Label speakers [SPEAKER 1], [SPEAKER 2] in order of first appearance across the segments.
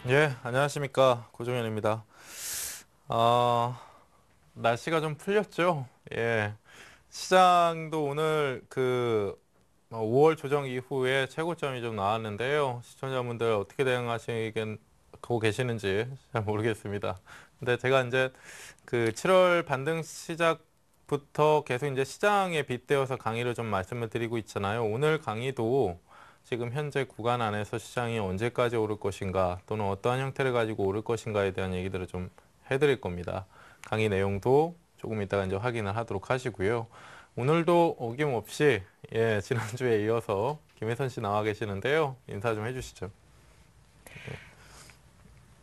[SPEAKER 1] 예, 안녕하십니까. 고종현입니다. 어, 날씨가 좀 풀렸죠? 예. 시장도 오늘 5월 조정 이후에 최고점이 좀 나왔는데요. 시청자분들 어떻게 대응하시고 계시는지 잘 모르겠습니다. 근데 제가 이제 7월 반등 시작부터 계속 이제 시장에 빗대어서 강의를 좀 말씀을 드리고 있잖아요. 오늘 강의도 지금 현재 구간 안에서 시장이 언제까지 오를 것인가 또는 어떠한 형태를 가지고 오를 것인가에 대한 얘기들을 좀 해드릴 겁니다. 강의 내용도 조금 이따가 이제 확인을 하도록 하시고요. 오늘도 어김없이 지난주에 이어서 김혜선 씨 나와 계시는데요. 인사 좀 해주시죠.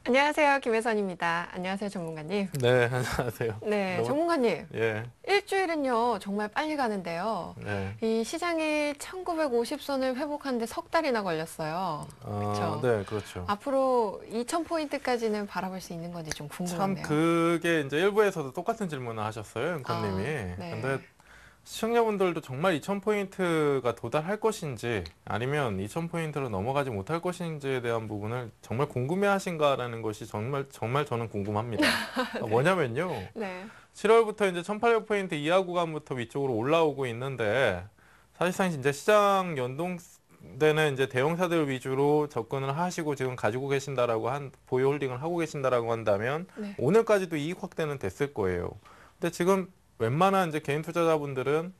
[SPEAKER 2] 안녕하세요. 김혜선입니다. 안녕하세요, 전문가님.
[SPEAKER 1] 네, 안녕하세요.
[SPEAKER 2] 네, 전문가님.
[SPEAKER 1] 예,
[SPEAKER 2] 일주일은요, 정말 빨리 가는데요.
[SPEAKER 1] 네.
[SPEAKER 2] 이 시장이 1950선을 회복하는데 석 달이나 걸렸어요. 그렇죠?
[SPEAKER 1] 네, 그렇죠.
[SPEAKER 2] 앞으로 2000포인트까지는 바라볼 수 있는 건지 좀
[SPEAKER 1] 참
[SPEAKER 2] 궁금하네요.
[SPEAKER 1] 그게 이제 일부에서도 똑같은 질문을 하셨어요, 연구님이.
[SPEAKER 2] 네.
[SPEAKER 1] 근데 시청자분들도 정말 2000포인트가 도달할 것인지 아니면 2000포인트로 넘어가지 못할 것인지에 대한 부분을 정말 궁금해하신가라는 것이 정말 저는 궁금합니다.
[SPEAKER 2] 네.
[SPEAKER 1] 뭐냐면요.
[SPEAKER 2] 네.
[SPEAKER 1] 7월부터 이제 1800포인트 이하 구간부터 위쪽으로 올라오고 있는데 사실상 이제 시장 연동되는 이제 대형사들 위주로 접근을 하시고 지금 가지고 계신다라고 보유 홀딩을 하고 계신다라고 한다면
[SPEAKER 2] 네.
[SPEAKER 1] 오늘까지도 이익 확대는 됐을 거예요. 근데 지금 웬만한 이제 개인 투자자분들은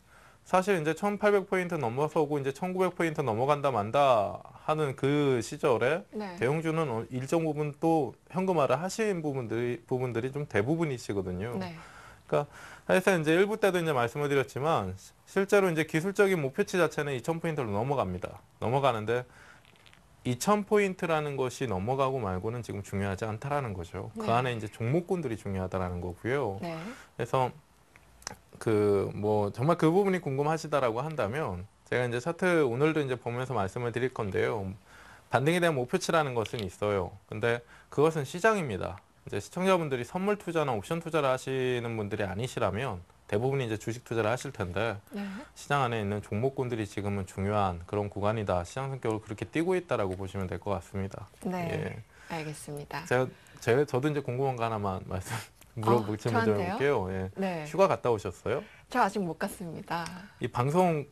[SPEAKER 1] 사실 이제 1800포인트 넘어서고 이제 1900포인트 넘어간다 만다 하는 그 시절에
[SPEAKER 2] 네.
[SPEAKER 1] 대형주는 일정 부분 또 현금화를 하신 부분들이 좀 대부분이시거든요.
[SPEAKER 2] 네.
[SPEAKER 1] 그러니까 사실상 이제 일부 때도 이제 말씀을 드렸지만 실제로 이제 기술적인 목표치 자체는 2000포인트로 넘어갑니다. 넘어가는데 2000포인트라는 것이 넘어가고 말고는 지금 중요하지 않다라는 거죠. 그
[SPEAKER 2] 네.
[SPEAKER 1] 안에 이제 종목군들이 중요하다라는 거고요.
[SPEAKER 2] 네.
[SPEAKER 1] 그래서 정말 그 부분이 궁금하시다라고 한다면 제가 이제 차트 오늘도 이제 보면서 말씀을 드릴 건데요. 반등에 대한 목표치라는 것은 있어요. 근데 그것은 시장입니다. 이제 시청자분들이 선물 투자나 옵션 투자를 하시는 분들이 아니시라면 대부분이 이제 주식 투자를 하실 텐데
[SPEAKER 2] 네.
[SPEAKER 1] 시장 안에 있는 종목군들이 지금은 중요한 그런 구간이다. 시장 성격으로 그렇게 뛰고 있다라고 보시면 될 것 같습니다.
[SPEAKER 2] 네. 알겠습니다.
[SPEAKER 1] 저도 이제 궁금한 거 하나만 질문 좀
[SPEAKER 2] 저한테요?
[SPEAKER 1] 해볼게요. 예.
[SPEAKER 2] 네.
[SPEAKER 1] 휴가 갔다 오셨어요?
[SPEAKER 2] 저 아직 못 갔습니다.
[SPEAKER 1] 이 방송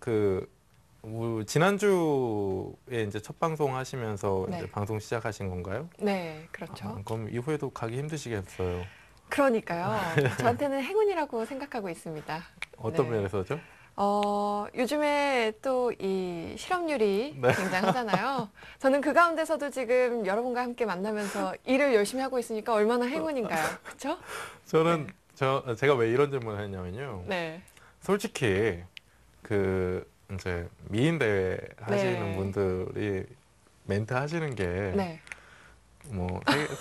[SPEAKER 1] 지난주에 이제 첫 방송 하시면서
[SPEAKER 2] 네.
[SPEAKER 1] 이제 방송 시작하신 건가요?
[SPEAKER 2] 네. 그렇죠.
[SPEAKER 1] 그럼 이후에도 가기 힘드시겠어요.
[SPEAKER 2] 그러니까요. 저한테는 행운이라고 생각하고 있습니다.
[SPEAKER 1] 어떤
[SPEAKER 2] 네.
[SPEAKER 1] 면에서죠?
[SPEAKER 2] 요즘에 또 이 실업률이
[SPEAKER 1] 네.
[SPEAKER 2] 굉장하잖아요. 저는 그 가운데서도 지금 여러분과 함께 만나면서 일을 열심히 하고 있으니까 얼마나 행운인가요? 그렇죠?
[SPEAKER 1] 저는 제가 왜 이런 질문을 했냐면요.
[SPEAKER 2] 네.
[SPEAKER 1] 솔직히 이제 미인 대회 하시는
[SPEAKER 2] 네.
[SPEAKER 1] 분들이 멘트 하시는 게
[SPEAKER 2] 네.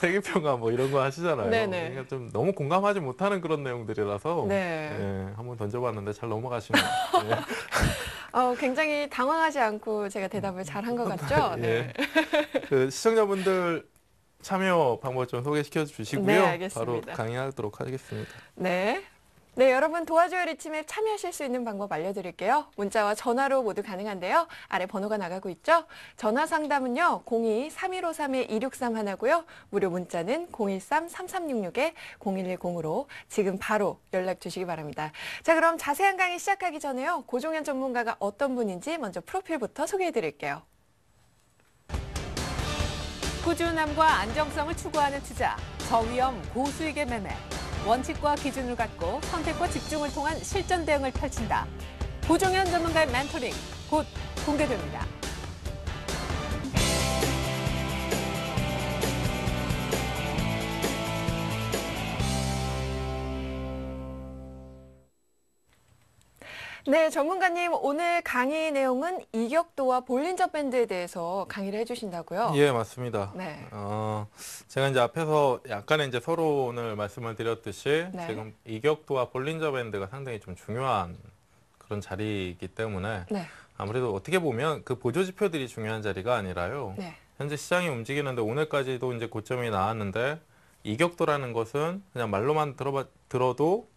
[SPEAKER 1] 세계평가 이런 거 하시잖아요.
[SPEAKER 2] 네네.
[SPEAKER 1] 그러니까 좀 너무 공감하지 못하는 그런 내용들이라서
[SPEAKER 2] 네.
[SPEAKER 1] 한번 던져봤는데 잘 넘어가시네요. 예.
[SPEAKER 2] 굉장히 당황하지 않고 제가 대답을 잘 한 것 같죠? 네.
[SPEAKER 1] 시청자분들 참여 방법 좀 소개시켜 주시고요.
[SPEAKER 2] 네, 알겠습니다.
[SPEAKER 1] 바로 강의하도록 하겠습니다.
[SPEAKER 2] 네. 네, 여러분 도와줘요 리치맵 참여하실 수 있는 방법 알려드릴게요. 문자와 전화로 모두 가능한데요. 아래 번호가 나가고 있죠? 전화 상담은요. 02-3153-2631 하고요. 무료 문자는 013-3366-0110으로 지금 바로 연락 주시기 바랍니다. 자, 그럼 자세한 강의 시작하기 전에요. 고종현 전문가가 어떤 분인지 먼저 프로필부터 소개해드릴게요.
[SPEAKER 3] 꾸준함과 안정성을 추구하는 투자, 저위험 고수익의 매매, 원칙과 기준을 갖고 선택과 집중을 통한 실전 대응을 펼친다. 고종현 전문가의 멘토링 곧 공개됩니다.
[SPEAKER 2] 네, 전문가님 오늘 강의 내용은 이격도와 볼린저 밴드에 대해서 강의를 해주신다고요?
[SPEAKER 1] 예, 맞습니다.
[SPEAKER 2] 네.
[SPEAKER 1] 제가 이제 앞에서 약간의 이제 서론을 말씀을 드렸듯이
[SPEAKER 2] 네.
[SPEAKER 1] 지금 이격도와 볼린저 밴드가 상당히 좀 중요한 그런 자리이기 때문에
[SPEAKER 2] 네.
[SPEAKER 1] 아무래도 어떻게 보면 그 보조 지표들이 중요한 자리가 아니라요.
[SPEAKER 2] 네.
[SPEAKER 1] 현재 시장이 움직이는데 오늘까지도 이제 고점이 나왔는데 이격도라는 것은 그냥 말로만 들어도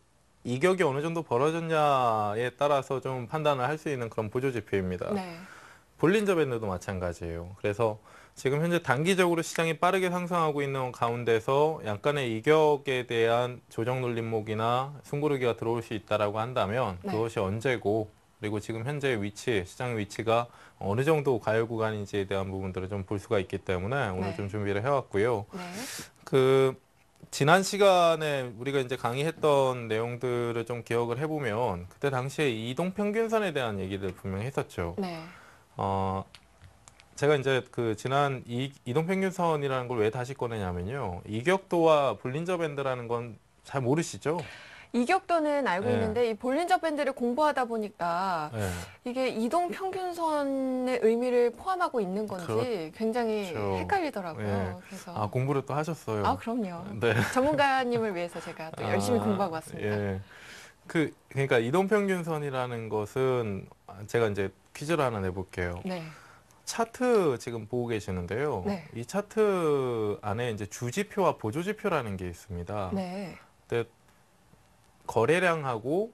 [SPEAKER 1] 이격이 어느 정도 벌어졌냐에 따라서 좀 판단을 할 수 있는 그런 보조 지표입니다.
[SPEAKER 2] 네.
[SPEAKER 1] 볼린저 밴드도 마찬가지예요. 그래서 지금 현재 단기적으로 시장이 빠르게 상승하고 있는 가운데서 약간의 이격에 대한 조정 눌림목이나 숨고르기가 들어올 수 있다라고 한다면
[SPEAKER 2] 네.
[SPEAKER 1] 그것이 언제고 그리고 지금 현재의 위치, 시장의 위치가 어느 정도 가열 구간인지에 대한 부분들을 좀 볼 수가 있기 때문에 오늘
[SPEAKER 2] 네.
[SPEAKER 1] 좀 준비를 해왔고요.
[SPEAKER 2] 네.
[SPEAKER 1] 그 지난 시간에 우리가 이제 강의했던 내용들을 좀 기억을 해보면 그때 당시에 이동평균선에 대한 얘기를 분명히 했었죠.
[SPEAKER 2] 네.
[SPEAKER 1] 제가 이제 그 지난 이동평균선이라는 걸 왜 다시 꺼내냐면요. 이격도와 볼린저 밴드라는 건 잘 모르시죠?
[SPEAKER 2] 이격도는 알고
[SPEAKER 1] 네.
[SPEAKER 2] 있는데 이 볼린저 밴드를 공부하다 보니까
[SPEAKER 1] 네.
[SPEAKER 2] 이게 이동 평균선의 의미를 포함하고 있는 건지 굉장히
[SPEAKER 1] 그렇죠.
[SPEAKER 2] 헷갈리더라고요.
[SPEAKER 1] 네.
[SPEAKER 2] 그래서
[SPEAKER 1] 아, 공부를 또 하셨어요.
[SPEAKER 2] 아, 그럼요.
[SPEAKER 1] 네.
[SPEAKER 2] 전문가님을 위해서 제가 또 열심히 공부하고 왔습니다.
[SPEAKER 1] 예. 그러니까 이동평균선이라는 것은 제가 이제 퀴즈를 하나 내볼게요.
[SPEAKER 2] 네.
[SPEAKER 1] 차트 지금 보고 계시는데요.
[SPEAKER 2] 네.
[SPEAKER 1] 이 차트 안에 이제 주지표와 보조지표라는 게 있습니다.
[SPEAKER 2] 네.
[SPEAKER 1] 근데 거래량하고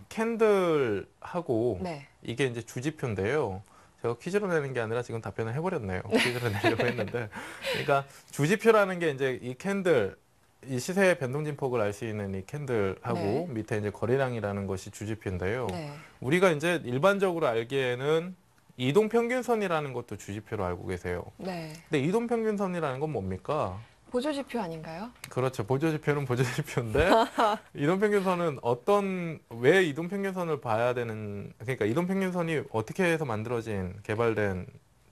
[SPEAKER 1] 캔들하고
[SPEAKER 2] 네.
[SPEAKER 1] 이게 이제 주지표인데요. 제가 퀴즈로 내는 게 아니라 지금 답변을 해버렸네요. 퀴즈로 내려고 했는데. 그러니까 주지표라는 게 이제 이 캔들, 이 시세의 변동진폭을 알 수 있는 이 캔들하고
[SPEAKER 2] 네.
[SPEAKER 1] 밑에 이제 거래량이라는 것이 주지표인데요.
[SPEAKER 2] 네.
[SPEAKER 1] 우리가 이제 일반적으로 알기에는 이동평균선이라는 것도 주지표로 알고 계세요.
[SPEAKER 2] 네.
[SPEAKER 1] 근데 이동평균선이라는 건 뭡니까?
[SPEAKER 2] 보조지표 아닌가요?
[SPEAKER 1] 그렇죠. 보조지표는 보조지표인데 이동평균선은 왜 이동평균선을 봐야 되는, 그러니까 이동평균선이 어떻게 해서 만들어진, 개발된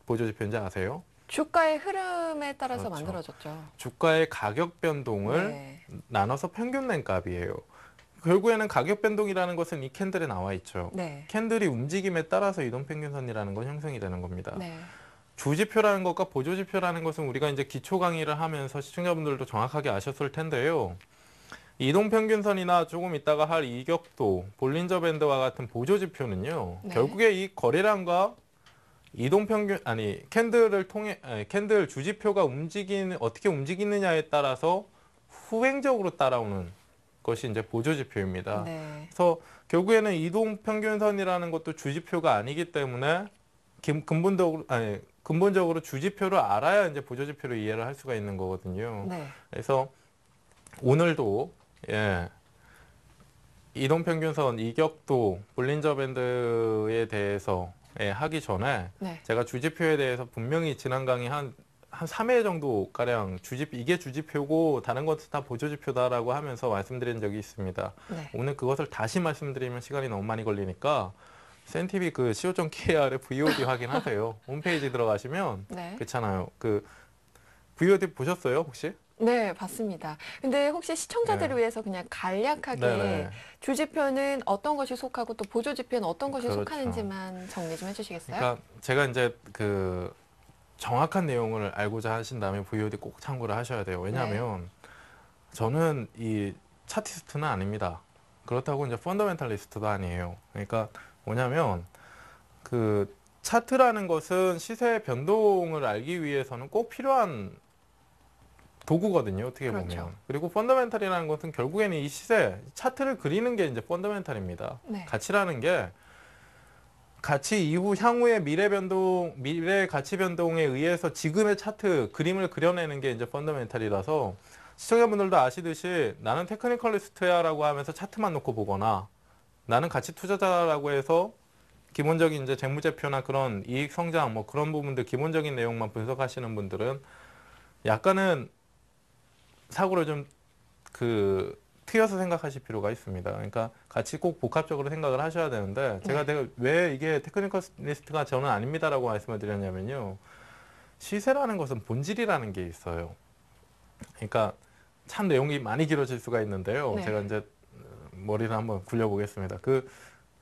[SPEAKER 1] 보조지표인지 아세요?
[SPEAKER 2] 주가의 흐름에 따라서
[SPEAKER 1] 그렇죠.
[SPEAKER 2] 만들어졌죠.
[SPEAKER 1] 주가의 가격 변동을
[SPEAKER 2] 네.
[SPEAKER 1] 나눠서 평균낸 값이에요. 결국에는 가격 변동이라는 것은 이 캔들에 나와 있죠.
[SPEAKER 2] 네.
[SPEAKER 1] 캔들이 움직임에 따라서 이동평균선이라는 건 형성이 되는 겁니다.
[SPEAKER 2] 네.
[SPEAKER 1] 주지표라는 것과 보조지표라는 것은 우리가 이제 기초 강의를 하면서 시청자분들도 정확하게 아셨을 텐데요. 이동평균선이나 조금 있다가 할 이격도, 볼린저 밴드와 같은 보조지표는요.
[SPEAKER 2] 네.
[SPEAKER 1] 결국에 이 거래량과 캔들 주지표가 어떻게 움직이느냐에 따라서 후행적으로 따라오는 것이 이제 보조지표입니다.
[SPEAKER 2] 네.
[SPEAKER 1] 그래서 결국에는 이동평균선이라는 것도 주지표가 아니기 때문에 근본적으로 주지표를 알아야 이제 보조지표를 이해를 할 수가 있는 거거든요.
[SPEAKER 2] 네.
[SPEAKER 1] 그래서 오늘도 이동평균선, 이격도, 볼린저 밴드에 대해서 하기 전에
[SPEAKER 2] 네.
[SPEAKER 1] 제가 주지표에 대해서 분명히 지난 강의 한 3회 정도 가량 이게 주지표고 다른 것은 다 보조지표다라고 하면서 말씀드린 적이 있습니다.
[SPEAKER 2] 네.
[SPEAKER 1] 오늘 그것을 다시 말씀드리면 시간이 너무 많이 걸리니까 센티비 그 co.kr의 VOD 확인하세요. 홈페이지 들어가시면
[SPEAKER 2] 네.
[SPEAKER 1] 그렇잖아요. 그 VOD 보셨어요 혹시?
[SPEAKER 2] 네, 봤습니다. 근데 혹시 시청자들을
[SPEAKER 1] 네.
[SPEAKER 2] 위해서 그냥 간략하게
[SPEAKER 1] 네네.
[SPEAKER 2] 주지표는 어떤 것이 속하고 또 보조지표는 어떤 것이
[SPEAKER 1] 그렇죠.
[SPEAKER 2] 속하는지만 정리 좀 해주시겠어요?
[SPEAKER 1] 그러니까 제가 이제 그 정확한 내용을 알고자 하신다면 VOD 꼭 참고를 하셔야 돼요. 왜냐하면 저는 이 차티스트는 아닙니다. 그렇다고 이제 펀더멘탈리스트도 아니에요. 그러니까 뭐냐면 그 차트라는 것은 시세의 변동을 알기 위해서는 꼭 필요한 도구거든요. 어떻게 보면.
[SPEAKER 2] 그렇죠.
[SPEAKER 1] 그리고 펀더멘탈이라는 것은 결국에는 이 차트를 그리는 게 이제 펀더멘탈입니다.
[SPEAKER 2] 네.
[SPEAKER 1] 가치라는 게 가치 이후 향후의 미래 가치 변동에 의해서 지금의 차트 그림을 그려내는 게 이제 펀더멘탈이라서 시청자분들도 아시듯이 나는 테크니컬리스트야라고 하면서 차트만 놓고 보거나 나는 가치 투자자라고 해서 기본적인 이제 재무제표나 그런 이익 성장 뭐 그런 부분들 기본적인 내용만 분석하시는 분들은 약간은 사고를 좀 트여서 생각하실 필요가 있습니다. 그러니까 같이 꼭 복합적으로 생각을 하셔야 되는데 제가 왜 이게 테크니컬리스트가 저는 아닙니다라고 말씀을 드렸냐면요. 시세라는 것은 본질이라는 게 있어요. 그러니까 참 내용이 많이 길어질 수가 있는데요.
[SPEAKER 2] 네.
[SPEAKER 1] 제가 이제 머리를 한번 굴려보겠습니다.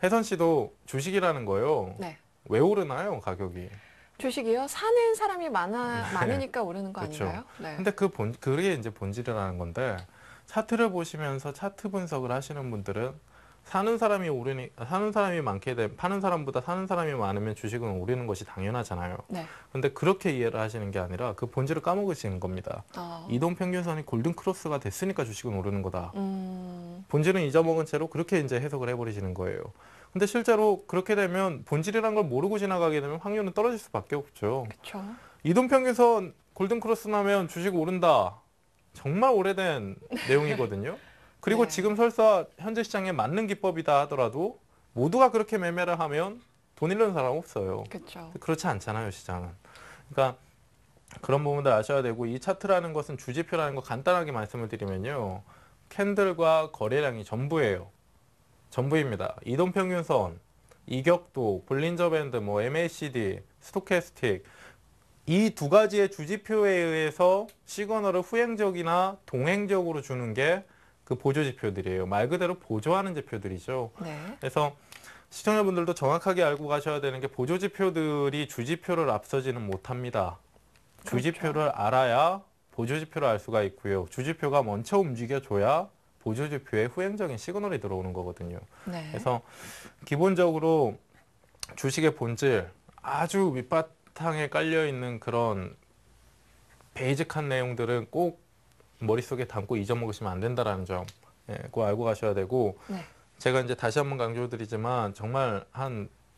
[SPEAKER 1] 혜선 씨도 주식이라는 거요.
[SPEAKER 2] 네.
[SPEAKER 1] 왜 오르나요, 가격이?
[SPEAKER 2] 주식이요? 사는 사람이 많으니까 오르는 거
[SPEAKER 1] 그렇죠.
[SPEAKER 2] 아닌가요? 네.
[SPEAKER 1] 근데 그게 이제 본질이라는 건데 차트를 보시면서 차트 분석을 하시는 분들은 사는 사람이 많게 되면 파는 사람보다 사는 사람이 많으면 주식은 오르는 것이 당연하잖아요.
[SPEAKER 2] 네.
[SPEAKER 1] 근데 그렇게 이해를 하시는 게 아니라 그 본질을 까먹으시는 겁니다. 이동 평균선이 골든 크로스가 됐으니까 주식은 오르는 거다. 본질은 잊어먹은 채로 그렇게 이제 해석을 해버리시는 거예요. 근데 실제로 그렇게 되면 본질이라는 걸 모르고 지나가게 되면 확률은 떨어질 수밖에 없죠.
[SPEAKER 2] 그렇죠.
[SPEAKER 1] 이동평균선 골든크로스 나면 주식 오른다. 정말 오래된 내용이거든요. 그리고
[SPEAKER 2] 네.
[SPEAKER 1] 지금 설사 현재 시장에 맞는 기법이다 하더라도 모두가 그렇게 매매를 하면 돈 잃는 사람 없어요.
[SPEAKER 2] 그렇죠.
[SPEAKER 1] 그렇지 않잖아요, 시장은. 그러니까 그런 부분들 아셔야 되고, 이 차트라는 것은 주지표라는 거 간단하게 말씀을 드리면요. 캔들과 거래량이 전부예요. 전부입니다. 이동평균선, 이격도, 볼린저 밴드, 뭐 MACD, 스토캐스틱, 이 두 가지의 주지표에 의해서 시그널을 후행적이나 동행적으로 주는 게 그 보조지표들이에요. 말 그대로 보조하는 지표들이죠.
[SPEAKER 2] 네.
[SPEAKER 1] 그래서 시청자분들도 정확하게 알고 가셔야 되는 게 보조지표들이 주지표를 앞서지는 못합니다. 주지표를 알아야 보조지표를 알 수가 있고요. 주지표가 먼저 움직여줘야 보조지표에 후행적인 시그널이 들어오는 거거든요.
[SPEAKER 2] 네.
[SPEAKER 1] 그래서 기본적으로 주식의 본질, 아주 밑바탕에 깔려있는 그런 베이직한 내용들은 꼭 머릿속에 담고 잊어먹으시면 안 된다는 점, 그거 알고 가셔야 되고,
[SPEAKER 2] 네.
[SPEAKER 1] 제가 이제 다시 한번 강조드리지만 정말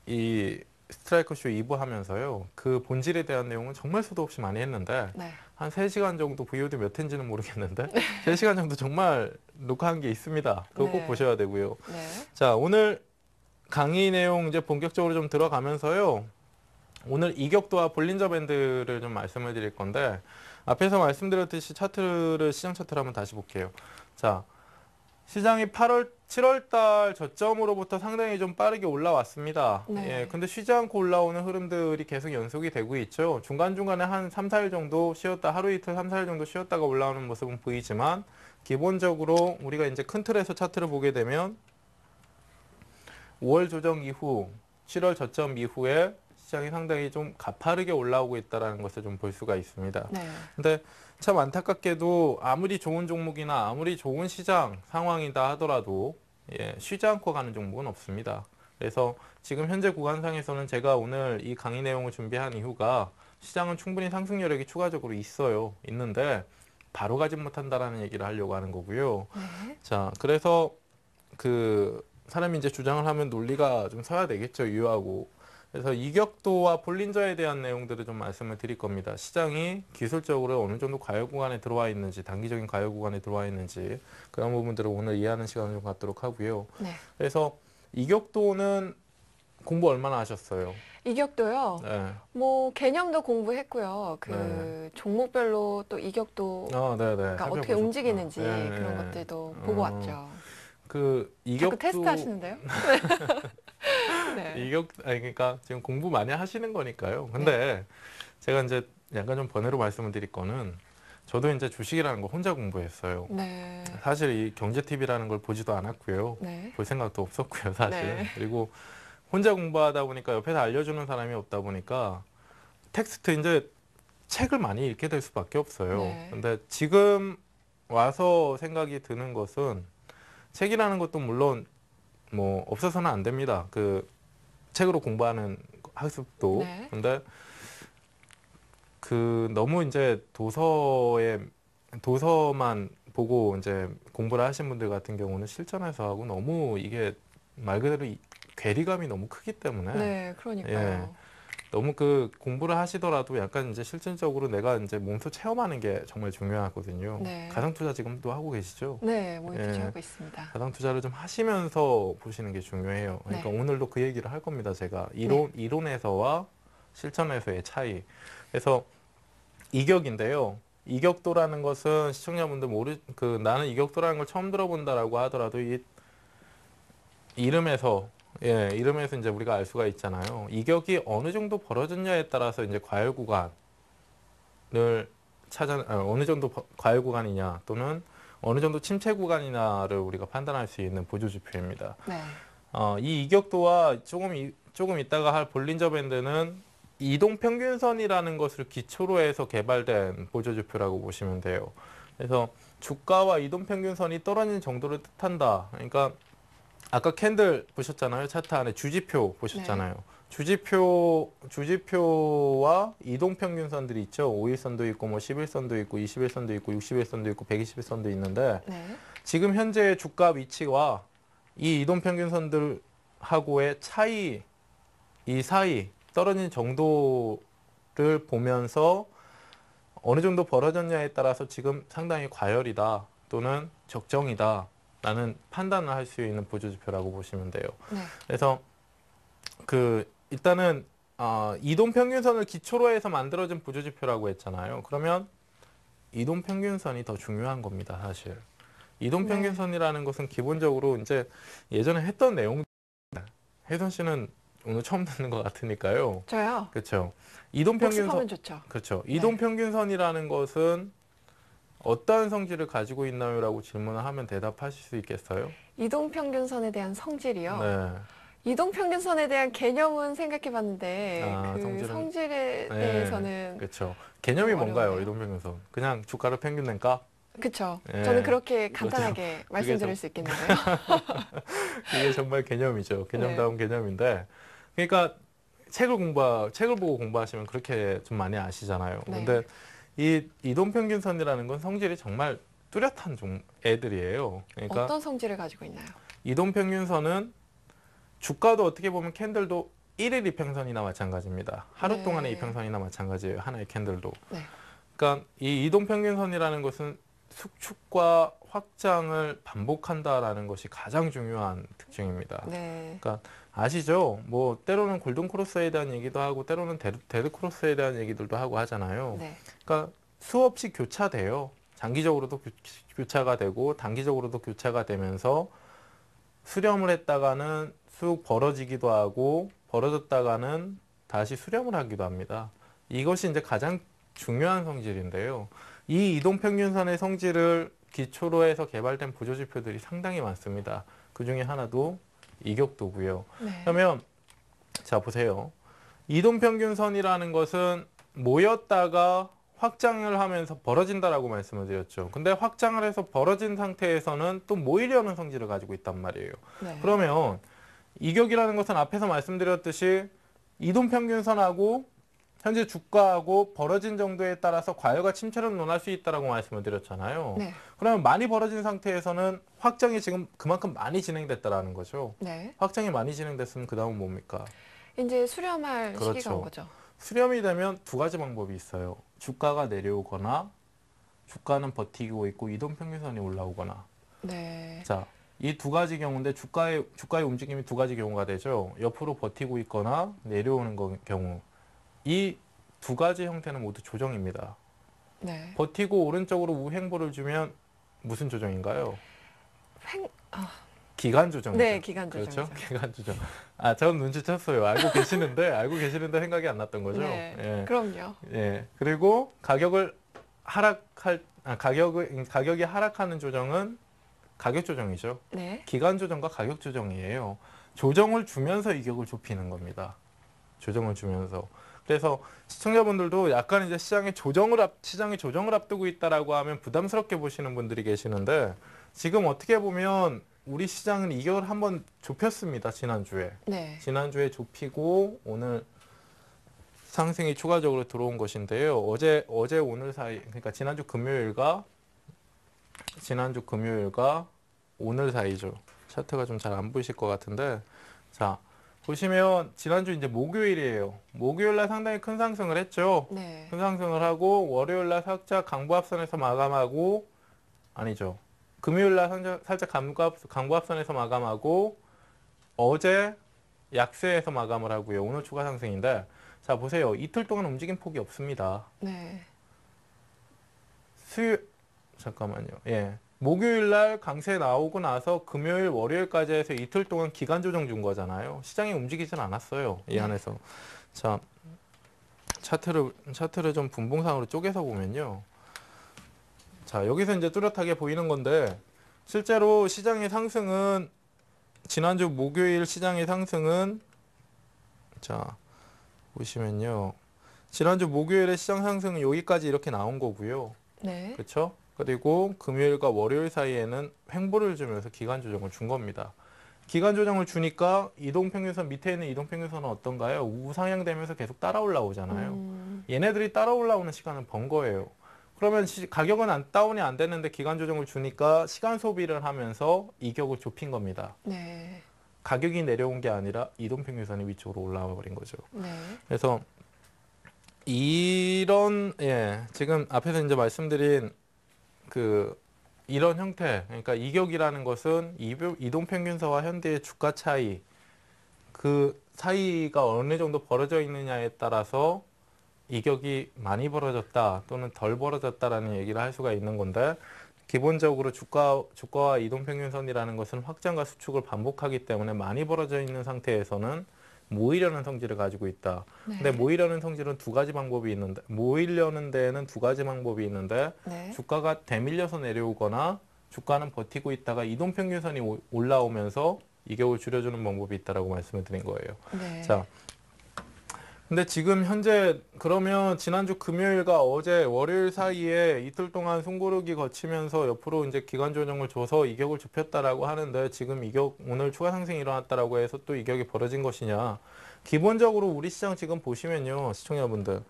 [SPEAKER 1] 이 스트라이크 쇼 2부 하면서요. 그 본질에 대한 내용은 정말 수도 없이 많이 했는데
[SPEAKER 2] 네.
[SPEAKER 1] 한 3시간 정도 VOD 몇 회인지는 모르겠는데 3시간 정도 정말 녹화한 게 있습니다. 그거
[SPEAKER 2] 네.
[SPEAKER 1] 꼭 보셔야 되고요.
[SPEAKER 2] 네.
[SPEAKER 1] 자, 오늘 강의 내용 이제 본격적으로 좀 들어가면서요. 오늘 이격도와 볼린저 밴드를 좀 말씀을 드릴 건데, 앞에서 말씀드렸듯이 시장 차트를 한번 다시 볼게요. 자, 시장이 7월 달 저점으로부터 상당히 좀 빠르게 올라왔습니다.
[SPEAKER 2] 네.
[SPEAKER 1] 예, 근데 쉬지 않고 올라오는 흐름들이 계속 연속이 되고 있죠. 중간중간에 한 3, 4일 정도 쉬었다, 하루 이틀 3, 4일 정도 쉬었다가 올라오는 모습은 보이지만, 기본적으로 우리가 이제 큰 틀에서 차트를 보게 되면 5월 조정 이후, 7월 저점 이후에 시장이 상당히 좀 가파르게 올라오고 있다는 것을 좀 볼 수가 있습니다.
[SPEAKER 2] 네.
[SPEAKER 1] 근데 참 안타깝게도 아무리 좋은 종목이나 아무리 좋은 시장 상황이다 하더라도 쉬지 않고 가는 종목은 없습니다. 그래서 지금 현재 구간상에서는 제가 오늘 이 강의 내용을 준비한 이유가, 시장은 충분히 상승 여력이 추가적으로 있는데 바로 가지 못한다라는 얘기를 하려고 하는 거고요.
[SPEAKER 2] 네.
[SPEAKER 1] 자, 그래서 사람이 이제 주장을 하면 논리가 좀 서야 되겠죠, 유효하고. 그래서 이격도와 볼린저에 대한 내용들을 좀 말씀을 드릴 겁니다. 시장이 기술적으로 어느 정도 과열 구간에 들어와 있는지, 단기적인 과열 구간에 들어와 있는지, 그런 부분들을 오늘 이해하는 시간을 좀 갖도록 하고요.
[SPEAKER 2] 네.
[SPEAKER 1] 그래서 이격도는 공부 얼마나 하셨어요?
[SPEAKER 2] 이격도요.
[SPEAKER 1] 네.
[SPEAKER 2] 뭐 개념도 공부했고요.
[SPEAKER 1] 네.
[SPEAKER 2] 종목별로 또 이격도가
[SPEAKER 1] 네네.
[SPEAKER 2] 어떻게 움직이는지
[SPEAKER 1] 네,
[SPEAKER 2] 그런
[SPEAKER 1] 네.
[SPEAKER 2] 것들도 보고 왔죠.
[SPEAKER 1] 그
[SPEAKER 2] 자꾸
[SPEAKER 1] 이격도
[SPEAKER 2] 테스트 하시는데요? 네.
[SPEAKER 1] 그러니까 지금 공부 많이 하시는 거니까요. 근데 제가 이제 약간 좀 번외로 말씀을 드릴 거는, 저도 이제 주식이라는 거 혼자 공부했어요.
[SPEAKER 2] 네.
[SPEAKER 1] 사실 이 경제 TV라는 걸 보지도 않았고요.
[SPEAKER 2] 네.
[SPEAKER 1] 볼 생각도 없었고요, 사실.
[SPEAKER 2] 네.
[SPEAKER 1] 그리고 혼자 공부하다 보니까 옆에서 알려주는 사람이 없다 보니까 텍스트 이제 책을 많이 읽게 될 수밖에 없어요.
[SPEAKER 2] 네.
[SPEAKER 1] 근데 지금 와서 생각이 드는 것은, 책이라는 것도 물론 뭐 없어서는 안 됩니다. 그 책으로 공부하는 학습도.
[SPEAKER 2] 네.
[SPEAKER 1] 근데 너무 이제 도서만 보고 이제 공부를 하신 분들 같은 경우는 실전에서 하고 너무 이게 말 그대로 괴리감이 너무 크기 때문에
[SPEAKER 2] 네, 그러니까요.
[SPEAKER 1] 너무 공부를 하시더라도 약간 이제 실질적으로 내가 이제 몸소 체험하는 게 정말 중요하거든요.
[SPEAKER 2] 네.
[SPEAKER 1] 가상 투자 지금도 하고 계시죠?
[SPEAKER 2] 네, 모의
[SPEAKER 1] 예.
[SPEAKER 2] 투자하고 있습니다.
[SPEAKER 1] 가상 투자를 좀 하시면서 보시는 게 중요해요. 그러니까
[SPEAKER 2] 네.
[SPEAKER 1] 오늘도 그 얘기를 할 겁니다. 제가 이론에서와 실전에서의 차이. 그래서 이격인데요. 이격도라는 것은 시청자분들 나는 이격도라는 걸 처음 들어본다라고 하더라도 이 이름에서 이제 우리가 알 수가 있잖아요. 이격이 어느 정도 벌어졌냐에 따라서 이제 과열 구간을 어느 정도 과열 구간이냐, 또는 어느 정도 침체 구간이냐를 우리가 판단할 수 있는 보조지표입니다.
[SPEAKER 2] 네.
[SPEAKER 1] 이 이격도와 조금 이따가 할 볼린저 밴드는 이동평균선이라는 것을 기초로 해서 개발된 보조지표라고 보시면 돼요. 그래서 주가와 이동평균선이 떨어지는 정도를 뜻한다. 그러니까 아까 캔들 보셨잖아요. 차트 안에 주지표 보셨잖아요. 주지표와 이동평균선들이 있죠. 5일선도 있고, 뭐 11선도 있고, 21선도 있고, 61선도 있고, 120일선도 있는데,
[SPEAKER 2] 네.
[SPEAKER 1] 지금 현재의 주가 위치와 이 이동평균선들 하고의 차이, 이 사이 떨어진 정도를 보면서 어느 정도 벌어졌냐에 따라서 지금 상당히 과열이다 또는 적정이다 라는 판단을 할 수 있는 보조지표라고 보시면 돼요.
[SPEAKER 2] 네.
[SPEAKER 1] 그래서 일단은 이동평균선을 기초로 해서 만들어진 보조지표라고 했잖아요. 그러면 이동평균선이 더 중요한 겁니다, 사실. 이동평균선이라는 것은 기본적으로 이제 예전에 했던 내용, 혜선 씨는 오늘 처음 듣는 것 같으니까요.
[SPEAKER 2] 저요.
[SPEAKER 1] 그렇죠.
[SPEAKER 2] 복습하면 좋죠.
[SPEAKER 1] 그렇죠.
[SPEAKER 2] 네.
[SPEAKER 1] 이동평균선이라는 것은 어떠한 성질을 가지고 있나요?라고 질문을 하면 대답하실 수 있겠어요?
[SPEAKER 2] 이동평균선에 대한 성질이요.
[SPEAKER 1] 네.
[SPEAKER 2] 이동평균선에 대한 개념은 생각해봤는데 그 성질에
[SPEAKER 1] 네.
[SPEAKER 2] 대해서는
[SPEAKER 1] 그렇죠. 개념이
[SPEAKER 2] 좀
[SPEAKER 1] 뭔가요?
[SPEAKER 2] 어려우네요.
[SPEAKER 1] 이동평균선. 그냥 주가를 평균 낸 값?
[SPEAKER 2] 그렇죠.
[SPEAKER 1] 네.
[SPEAKER 2] 저는 그렇게 간단하게 말씀드릴
[SPEAKER 1] 좀-
[SPEAKER 2] 수 있겠는데요.
[SPEAKER 1] 이게 정말 개념이죠. 개념다운
[SPEAKER 2] 네.
[SPEAKER 1] 개념인데. 그러니까 책을 보고 공부하시면 그렇게 좀 많이 아시잖아요.
[SPEAKER 2] 네.
[SPEAKER 1] 근데 이 이동평균선이라는 건 성질이 정말 뚜렷한 애들이에요. 그러니까
[SPEAKER 2] 어떤 성질을 가지고 있나요?
[SPEAKER 1] 이동평균선은 주가도 어떻게 보면 캔들도 1일 이평선이나 마찬가지입니다. 하루
[SPEAKER 2] 네.
[SPEAKER 1] 동안의 이평선이나 마찬가지예요. 하나의 캔들도.
[SPEAKER 2] 네.
[SPEAKER 1] 그러니까 이 이동평균선이라는 것은 수축과 확장을 반복한다라는 것이 가장 중요한 특징입니다.
[SPEAKER 2] 네.
[SPEAKER 1] 그러니까 아시죠? 뭐 때로는 골든 크로스에 대한 얘기도 하고 때로는 데드 크로스에 대한 얘기들도 하고 하잖아요.
[SPEAKER 2] 네.
[SPEAKER 1] 그러니까 수없이 교차돼요. 장기적으로도 교차가 되고 단기적으로도 교차가 되면서 수렴을 했다가는 쑥 벌어지기도 하고 벌어졌다가는 다시 수렴을 하기도 합니다. 이것이 이제 가장 중요한 성질인데요. 이 이동평균선의 성질을 기초로 해서 개발된 보조지표들이 상당히 많습니다. 그 중에 하나도 이격도고요.
[SPEAKER 2] 네.
[SPEAKER 1] 그러면 자 보세요. 이동평균선이라는 것은 모였다가 확장을 하면서 벌어진다라고 말씀을 드렸죠. 근데 확장을 해서 벌어진 상태에서는 또 모이려는 성질을 가지고 있단 말이에요.
[SPEAKER 2] 네.
[SPEAKER 1] 그러면 이격이라는 것은 앞에서 말씀드렸듯이 이동평균선하고 현재 주가하고 벌어진 정도에 따라서 과열과 침체를 논할 수 있다라고 말씀을 드렸잖아요.
[SPEAKER 2] 네.
[SPEAKER 1] 그러면 많이 벌어진 상태에서는 확장이 지금 그만큼 많이 진행됐다라는 거죠.
[SPEAKER 2] 네.
[SPEAKER 1] 확장이 많이 진행됐으면 그 다음은 뭡니까?
[SPEAKER 2] 이제 수렴할
[SPEAKER 1] 그렇죠.
[SPEAKER 2] 시기가 온 거죠.
[SPEAKER 1] 수렴이 되면 두 가지 방법이 있어요. 주가가 내려오거나 주가는 버티고 있고 이동평균선이 올라오거나.
[SPEAKER 2] 네.
[SPEAKER 1] 자, 이 두 가지 경우인데 주가의 움직임이 두 가지 경우가 되죠. 옆으로 버티고 있거나 내려오는 경우. 이 두 가지 형태는 모두 조정입니다.
[SPEAKER 2] 네.
[SPEAKER 1] 버티고 오른쪽으로 우행보를 주면 무슨 조정인가요? 기간 조정이죠.
[SPEAKER 2] 네, 기간 조정이죠.
[SPEAKER 1] 그렇죠? 기간 조정. 아, 저는 눈치챘어요. 알고 계시는데 생각이 안 났던 거죠.
[SPEAKER 2] 네.
[SPEAKER 1] 예.
[SPEAKER 2] 그럼요.
[SPEAKER 1] 예. 그리고 가격이 하락하는 조정은 가격 조정이죠.
[SPEAKER 2] 네.
[SPEAKER 1] 기간 조정과 가격 조정이에요. 조정을 주면서 이격을 좁히는 겁니다. 조정을 주면서. 그래서 시청자분들도 약간 이제 시장이 조정을 앞두고 있다라고 하면 부담스럽게 보시는 분들이 계시는데 지금 어떻게 보면 우리 시장은 이격을 한번 좁혔습니다. 지난주에.
[SPEAKER 2] 네.
[SPEAKER 1] 지난주에 좁히고 오늘 상승이 추가적으로 들어온 것인데요. 어제 오늘 사이, 그러니까 지난주 금요일과 오늘 사이죠. 차트가 좀 잘 안 보이실 것 같은데, 자 보시면 지난주 이제 목요일이에요. 목요일날 상당히 큰 상승을 했죠.
[SPEAKER 2] 네.
[SPEAKER 1] 큰 상승을 하고 월요일날 살짝 강보합선에서 마감하고 아니죠. 금요일날 살짝 강보합선에서 마감하고 어제 약세에서 마감을 하고요. 오늘 추가 상승인데 자 보세요. 이틀 동안 움직임 폭이 없습니다.
[SPEAKER 2] 네.
[SPEAKER 1] 잠깐만요. 예. 목요일날 강세 나오고 나서 금요일, 월요일까지 해서 이틀 동안 기간 조정 준 거잖아요. 시장이 움직이진 않았어요. 이
[SPEAKER 2] 네.
[SPEAKER 1] 안에서. 자, 차트를 좀 분봉상으로 쪼개서 보면요. 자, 여기서 이제 뚜렷하게 보이는 건데 실제로 시장의 상승은 지난주 목요일 시장의 상승은 자, 보시면요. 지난주 목요일에 시장 상승은 여기까지 이렇게 나온 거고요.
[SPEAKER 2] 네.
[SPEAKER 1] 그렇죠? 그리고 금요일과 월요일 사이에는 횡보를 주면서 기간 조정을 준 겁니다. 기간 조정을 주니까 이동평균선 밑에 있는 이동평균선은 어떤가요? 우상향되면서 계속 따라 올라오잖아요. 얘네들이 따라 올라오는 시간을 번 거예요. 그러면 가격은 다운이 안 됐는데 기간 조정을 주니까 시간 소비를 하면서 이격을 좁힌 겁니다.
[SPEAKER 2] 네.
[SPEAKER 1] 가격이 내려온 게 아니라 이동평균선이 위쪽으로 올라와 버린 거죠.
[SPEAKER 2] 네.
[SPEAKER 1] 그래서 이런 지금 앞에서 이제 말씀드린 그 이런 형태, 그러니까 이격이라는 것은 이동평균선과 현대의 주가 차이, 그 사이가 어느 정도 벌어져 있느냐에 따라서 이격이 많이 벌어졌다 또는 덜 벌어졌다라는 얘기를 할 수가 있는 건데, 기본적으로 주가와 이동평균선이라는 것은 확장과 수축을 반복하기 때문에 많이 벌어져 있는 상태에서는 모이려는 성질을 가지고 있다.
[SPEAKER 2] 네.
[SPEAKER 1] 근데 모이려는 성질은 두 가지 방법이 있는데, 모이려는 데에는 두 가지 방법이 있는데,
[SPEAKER 2] 네.
[SPEAKER 1] 주가가 대밀려서 내려오거나 주가는 버티고 있다가 이동평균선이 올라오면서 이격을 줄여주는 방법이 있다라고 말씀을 드린 거예요.
[SPEAKER 2] 네.
[SPEAKER 1] 자, 근데 지금 현재 그러면 지난주 금요일과 어제 월요일 사이에 이틀 동안 숨고르기 거치면서 옆으로 이제 기간 조정을 줘서 이격을 좁혔다라고 하는데, 지금 이격 오늘 추가 상승이 일어났다라고 해서 또 이격이 벌어진 것이냐? 기본적으로 우리 시장 지금 보시면요, 시청자분들,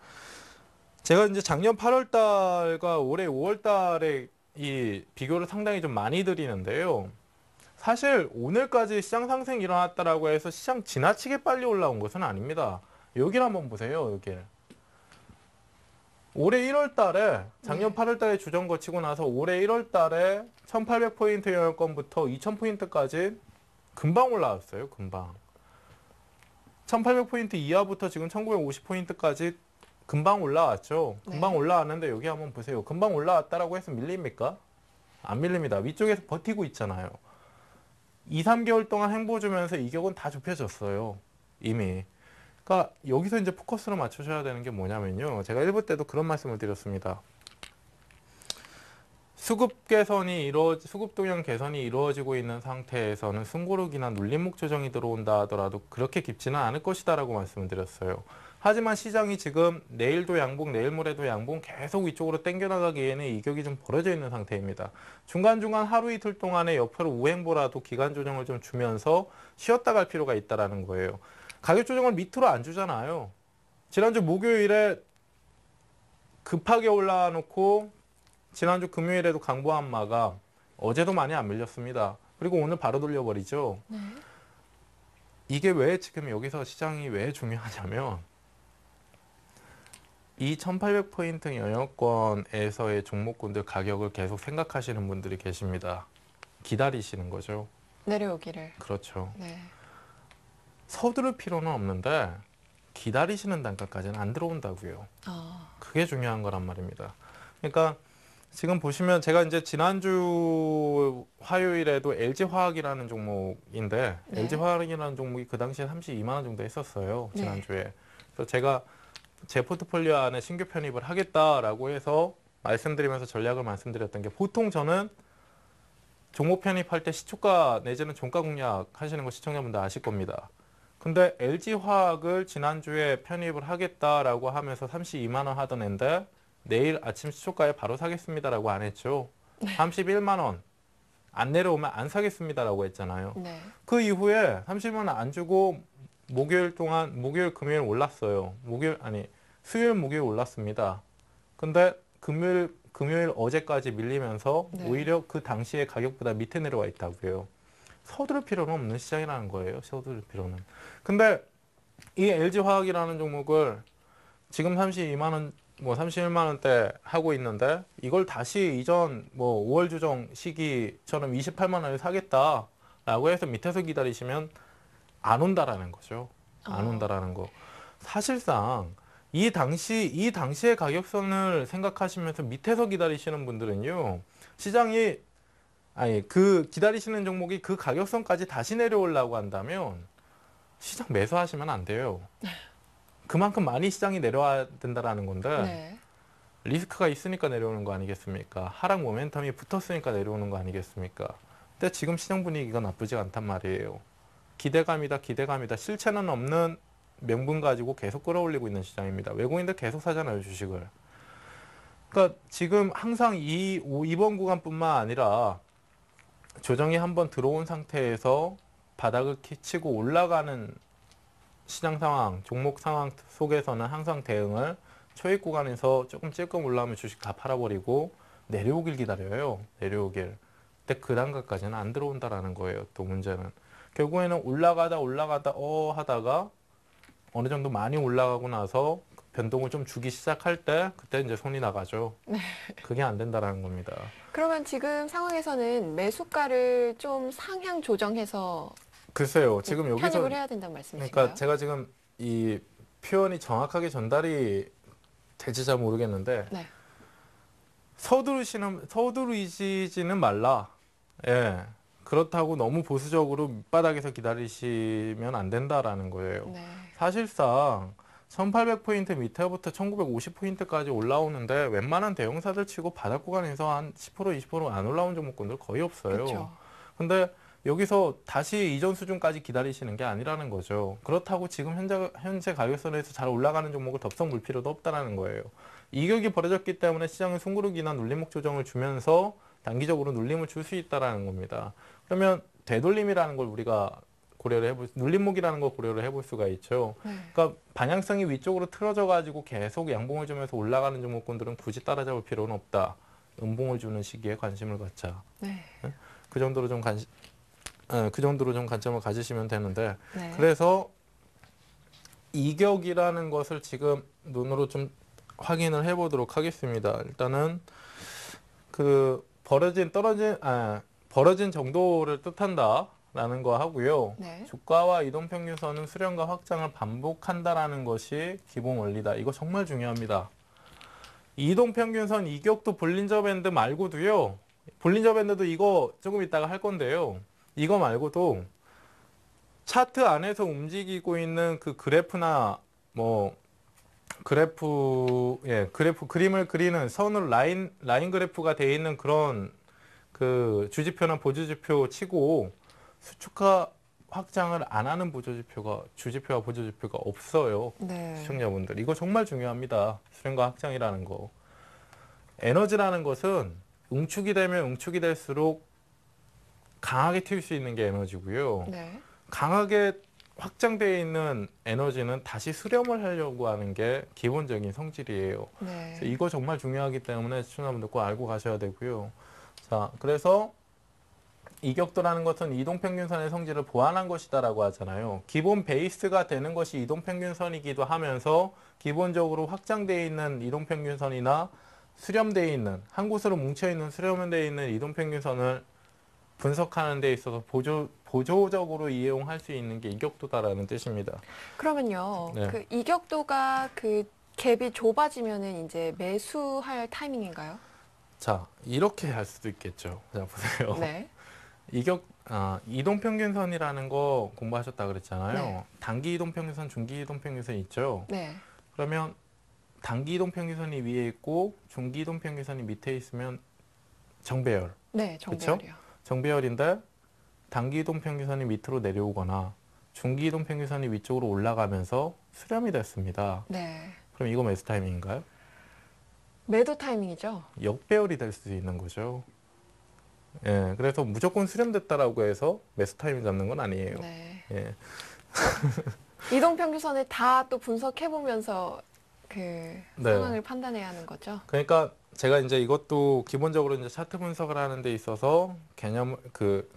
[SPEAKER 1] 제가 이제 작년 8월 달과 올해 5월 달에 이 비교를 상당히 좀 많이 드리는데요. 사실 오늘까지 시장 상승이 일어났다라고 해서 시장 지나치게 빨리 올라온 것은 아닙니다. 여기를 한번 보세요. 여기 올해 1월 달에 작년 8월 달에 주정 거치고 나서 올해 1월 달에 1800포인트 영역권부터 2000포인트까지 금방 올라왔어요. 금방 1800포인트 이하부터 지금 1950포인트까지 금방 올라왔죠. 금방
[SPEAKER 2] 네.
[SPEAKER 1] 올라왔는데 여기 한번 보세요. 금방 올라왔다라고 해서 밀립니까? 안 밀립니다. 위쪽에서 버티고 있잖아요. 2, 3개월 동안 행보 주면서 이격은 다 좁혀졌어요. 이미. 그러니까 여기서 이제 포커스를 맞추셔야 되는 게 뭐냐면요. 제가 1부 때도 그런 말씀을 드렸습니다. 수급 동향 개선이 이루어지고 있는 상태에서는 숨고르기나 눌림목 조정이 들어온다 하더라도 그렇게 깊지는 않을 것이다라고 말씀을 드렸어요. 하지만 시장이 지금 내일도 양봉, 내일 모레도 양봉 계속 위쪽으로 당겨나가기에는 이격이 좀 벌어져 있는 상태입니다. 중간중간 하루 이틀 동안에 옆으로 우행보라도 기간 조정을 좀 주면서 쉬었다 갈 필요가 있다라는 거예요. 가격 조정을 밑으로 안 주잖아요. 지난주 목요일에 급하게 올라놓고 지난주 금요일에도 강보한 마가 어제도 많이 안 밀렸습니다. 그리고 오늘 바로 돌려버리죠.
[SPEAKER 2] 네.
[SPEAKER 1] 이게 왜 지금 여기서 시장이 왜 중요하냐면, 이 1800포인트 영역권에서의 종목군들 가격을 계속 생각하시는 분들이 계십니다. 기다리시는 거죠.
[SPEAKER 2] 내려오기를.
[SPEAKER 1] 그렇죠.
[SPEAKER 2] 네.
[SPEAKER 1] 서두를 필요는 없는데 기다리시는 단가까지는 안 들어온다고요. 그게 중요한 거란 말입니다. 그러니까 지금 보시면 제가 이제 지난주 화요일에도 LG화학이라는 종목인데,
[SPEAKER 2] 네.
[SPEAKER 1] LG화학이라는 종목이 그 당시에 32만 원 정도 했었어요.
[SPEAKER 2] 네.
[SPEAKER 1] 지난주에. 그래서 제가 제 포트폴리오 안에 신규 편입을 하겠다라고 해서 말씀드리면서 전략을 말씀드렸던 게, 보통 저는 종목 편입할 때 시초가 내지는 종가 공략 하시는 거 시청자분들 아실 겁니다. 근데 LG화학을 지난주에 편입을 하겠다라고 하면서 32만 원 하던 앤데 내일 아침 시초가에 바로 사겠습니다 라고 안 했죠. 31만 원 안 내려오면 안 사겠습니다 라고 했잖아요.
[SPEAKER 2] 네.
[SPEAKER 1] 그 이후에 30만 원 안 주고 목요일, 금요일 올랐어요. 수요일, 목요일 올랐습니다. 근데 금요일 어제까지 밀리면서
[SPEAKER 2] 네.
[SPEAKER 1] 오히려 그 당시의 가격보다 밑에 내려와 있다고요. 서두를 필요는 없는 시장이라는 거예요. 서두를 필요는. 근데 이 LG화학이라는 종목을 지금 32만 원, 31만 원대 하고 있는데, 이걸 다시 이전 5월 조정 시기처럼 28만 원에 사겠다라고 해서 밑에서 기다리시면 안 온다라는 거죠. 안 온다라는 거. 사실상 이 당시의 가격선을 생각하시면서 밑에서 기다리시는 분들은요, 그 기다리시는 종목이 그 가격선까지 다시 내려오려고 한다면 시장 매수하시면 안 돼요. 그만큼 많이 시장이 내려와야 된다라는 건데,
[SPEAKER 2] 네.
[SPEAKER 1] 리스크가 있으니까 내려오는 거 아니겠습니까? 하락 모멘텀이 붙었으니까 내려오는 거 아니겠습니까? 근데 지금 시장 분위기가 나쁘지 않단 말이에요. 기대감이다. 실체는 없는 명분 가지고 계속 끌어올리고 있는 시장입니다. 외국인들 계속 사잖아요, 주식을. 그러니까 지금 항상 이번 구간뿐만 아니라 조정이 한번 들어온 상태에서 바닥을 치고 올라가는 시장 상황, 종목 상황 속에서는 항상 대응을 초입 구간에서 조금 올라오면 주식 다 팔아버리고 내려오길 기다려요. 내려오길. 근데 그 단가까지는 안 들어온다라는 거예요. 또 문제는. 결국에는 올라가다 하다가 어느 정도 많이 올라가고 나서 변동을 좀 주기 시작할 때 그때 이제 손이 나가죠. 그게 안 된다라는 겁니다.
[SPEAKER 2] 그러면 지금 상황에서는 매수가를 좀 상향 조정해서
[SPEAKER 1] 글쎄요. 지금 여기서
[SPEAKER 2] 편입을 해야 된다는 말씀이신가요?
[SPEAKER 1] 그러니까 제가 지금 이 표현이 정확하게 전달이 될지 잘 모르겠는데
[SPEAKER 2] 네.
[SPEAKER 1] 서두르시지는 말라. 예. 그렇다고 너무 보수적으로 밑바닥에서 기다리시면 안 된다라는 거예요.
[SPEAKER 2] 네.
[SPEAKER 1] 사실상 1800포인트 밑에부터 1950포인트까지 올라오는데 웬만한 대형사들 치고 바닥 구간에서 한 10% 20%안 올라온 종목군들 거의 없어요.
[SPEAKER 2] 그렇죠.
[SPEAKER 1] 근데 여기서 다시 이전 수준까지 기다리시는 게 아니라는 거죠. 그렇다고 지금 현재 가격선에서 잘 올라가는 종목을 덥석 물 필요도 없다라는 거예요. 이격이 벌어졌기 때문에 시장은 숨고르기나 눌림목 조정을 주면서 단기적으로 눌림을 줄 수 있다라는 겁니다. 그러면 되돌림이라는 걸 우리가 눌림목이라는 걸 고려를 해볼 수가 있죠.
[SPEAKER 2] 네.
[SPEAKER 1] 그러니까 방향성이 위쪽으로 틀어져 가지고 계속 양봉을 주면서 올라가는 종목군들은 굳이 따라잡을 필요는 없다. 음봉을 주는 시기에 관심을 갖자.
[SPEAKER 2] 네.
[SPEAKER 1] 그 정도로 좀 관점을 가지시면 되는데,
[SPEAKER 2] 네.
[SPEAKER 1] 그래서 이격이라는 것을 지금 눈으로 좀 확인을 해보도록 하겠습니다. 일단은 그 벌어진 정도를 뜻한다라는 거 하고요.
[SPEAKER 2] 네.
[SPEAKER 1] 주가와 이동평균선은 수렴과 확장을 반복한다라는 것이 기본 원리다. 이거 정말 중요합니다. 이동평균선 이격도 볼린저 밴드 말고도요. 볼린저 밴드도 이거 조금 이따가 할 건데요. 이거 말고도 차트 안에서 움직이고 있는 그 그래프나 뭐 그림을 그리는 선으로 라인 그래프가 돼 있는 그런 그 주지표나 보조지표 치고 수축화 확장을 안 하는 주지표와 보조지표가 없어요.
[SPEAKER 2] 네.
[SPEAKER 1] 시청자분들. 이거 정말 중요합니다. 수렴과 확장이라는 거. 에너지라는 것은 응축이 되면 응축이 될수록 강하게 튈 수 있는 게 에너지고요.
[SPEAKER 2] 네.
[SPEAKER 1] 강하게 확장되어 있는 에너지는 다시 수렴을 하려고 하는 게 기본적인 성질이에요.
[SPEAKER 2] 네.
[SPEAKER 1] 그래서 이거 정말 중요하기 때문에 시청자분들 꼭 알고 가셔야 되고요. 자, 그래서 이격도라는 것은 이동평균선의 성질을 보완한 것이다라고 하잖아요. 기본 베이스가 되는 것이 이동평균선이기도 하면서 기본적으로 확장되어 있는 이동평균선이나 수렴되어 있는 한 곳으로 뭉쳐있는 수렴되어 있는 이동평균선을 분석하는 데 있어서 보조적으로 이용할 수 있는 게 이격도다라는 뜻입니다.
[SPEAKER 2] 그러면요.
[SPEAKER 1] 네.
[SPEAKER 2] 그 이격도가 그 갭이 좁아지면은 이제 매수할 타이밍인가요?
[SPEAKER 1] 자, 이렇게 할 수도 있겠죠. 자, 보세요.
[SPEAKER 2] 네.
[SPEAKER 1] 이동평균선이라는 거 공부하셨다 그랬잖아요.
[SPEAKER 2] 네.
[SPEAKER 1] 단기 이동평균선, 중기 이동평균선 있죠.
[SPEAKER 2] 네.
[SPEAKER 1] 그러면 단기 이동평균선이 위에 있고 중기 이동평균선이 밑에 있으면 정배열.
[SPEAKER 2] 네, 정배열이요.
[SPEAKER 1] 정배열인데 단기 이동평균선이 밑으로 내려오거나 중기 이동평균선이 위쪽으로 올라가면서 수렴이 됐습니다.
[SPEAKER 2] 네.
[SPEAKER 1] 그럼 이거 매수 타이밍인가요?
[SPEAKER 2] 매도 타이밍이죠.
[SPEAKER 1] 역배열이 될 수 있는 거죠. 예, 그래서 무조건 수렴됐다라고 해서 매수 타이밍 잡는 건 아니에요.
[SPEAKER 2] 네.
[SPEAKER 1] 예,
[SPEAKER 2] 이동평균선을 다 또 분석해 보면서 그
[SPEAKER 1] 네.
[SPEAKER 2] 상황을 판단해야 하는 거죠.
[SPEAKER 1] 그러니까 제가 이제 이것도 기본적으로 이제 차트 분석을 하는 데 있어서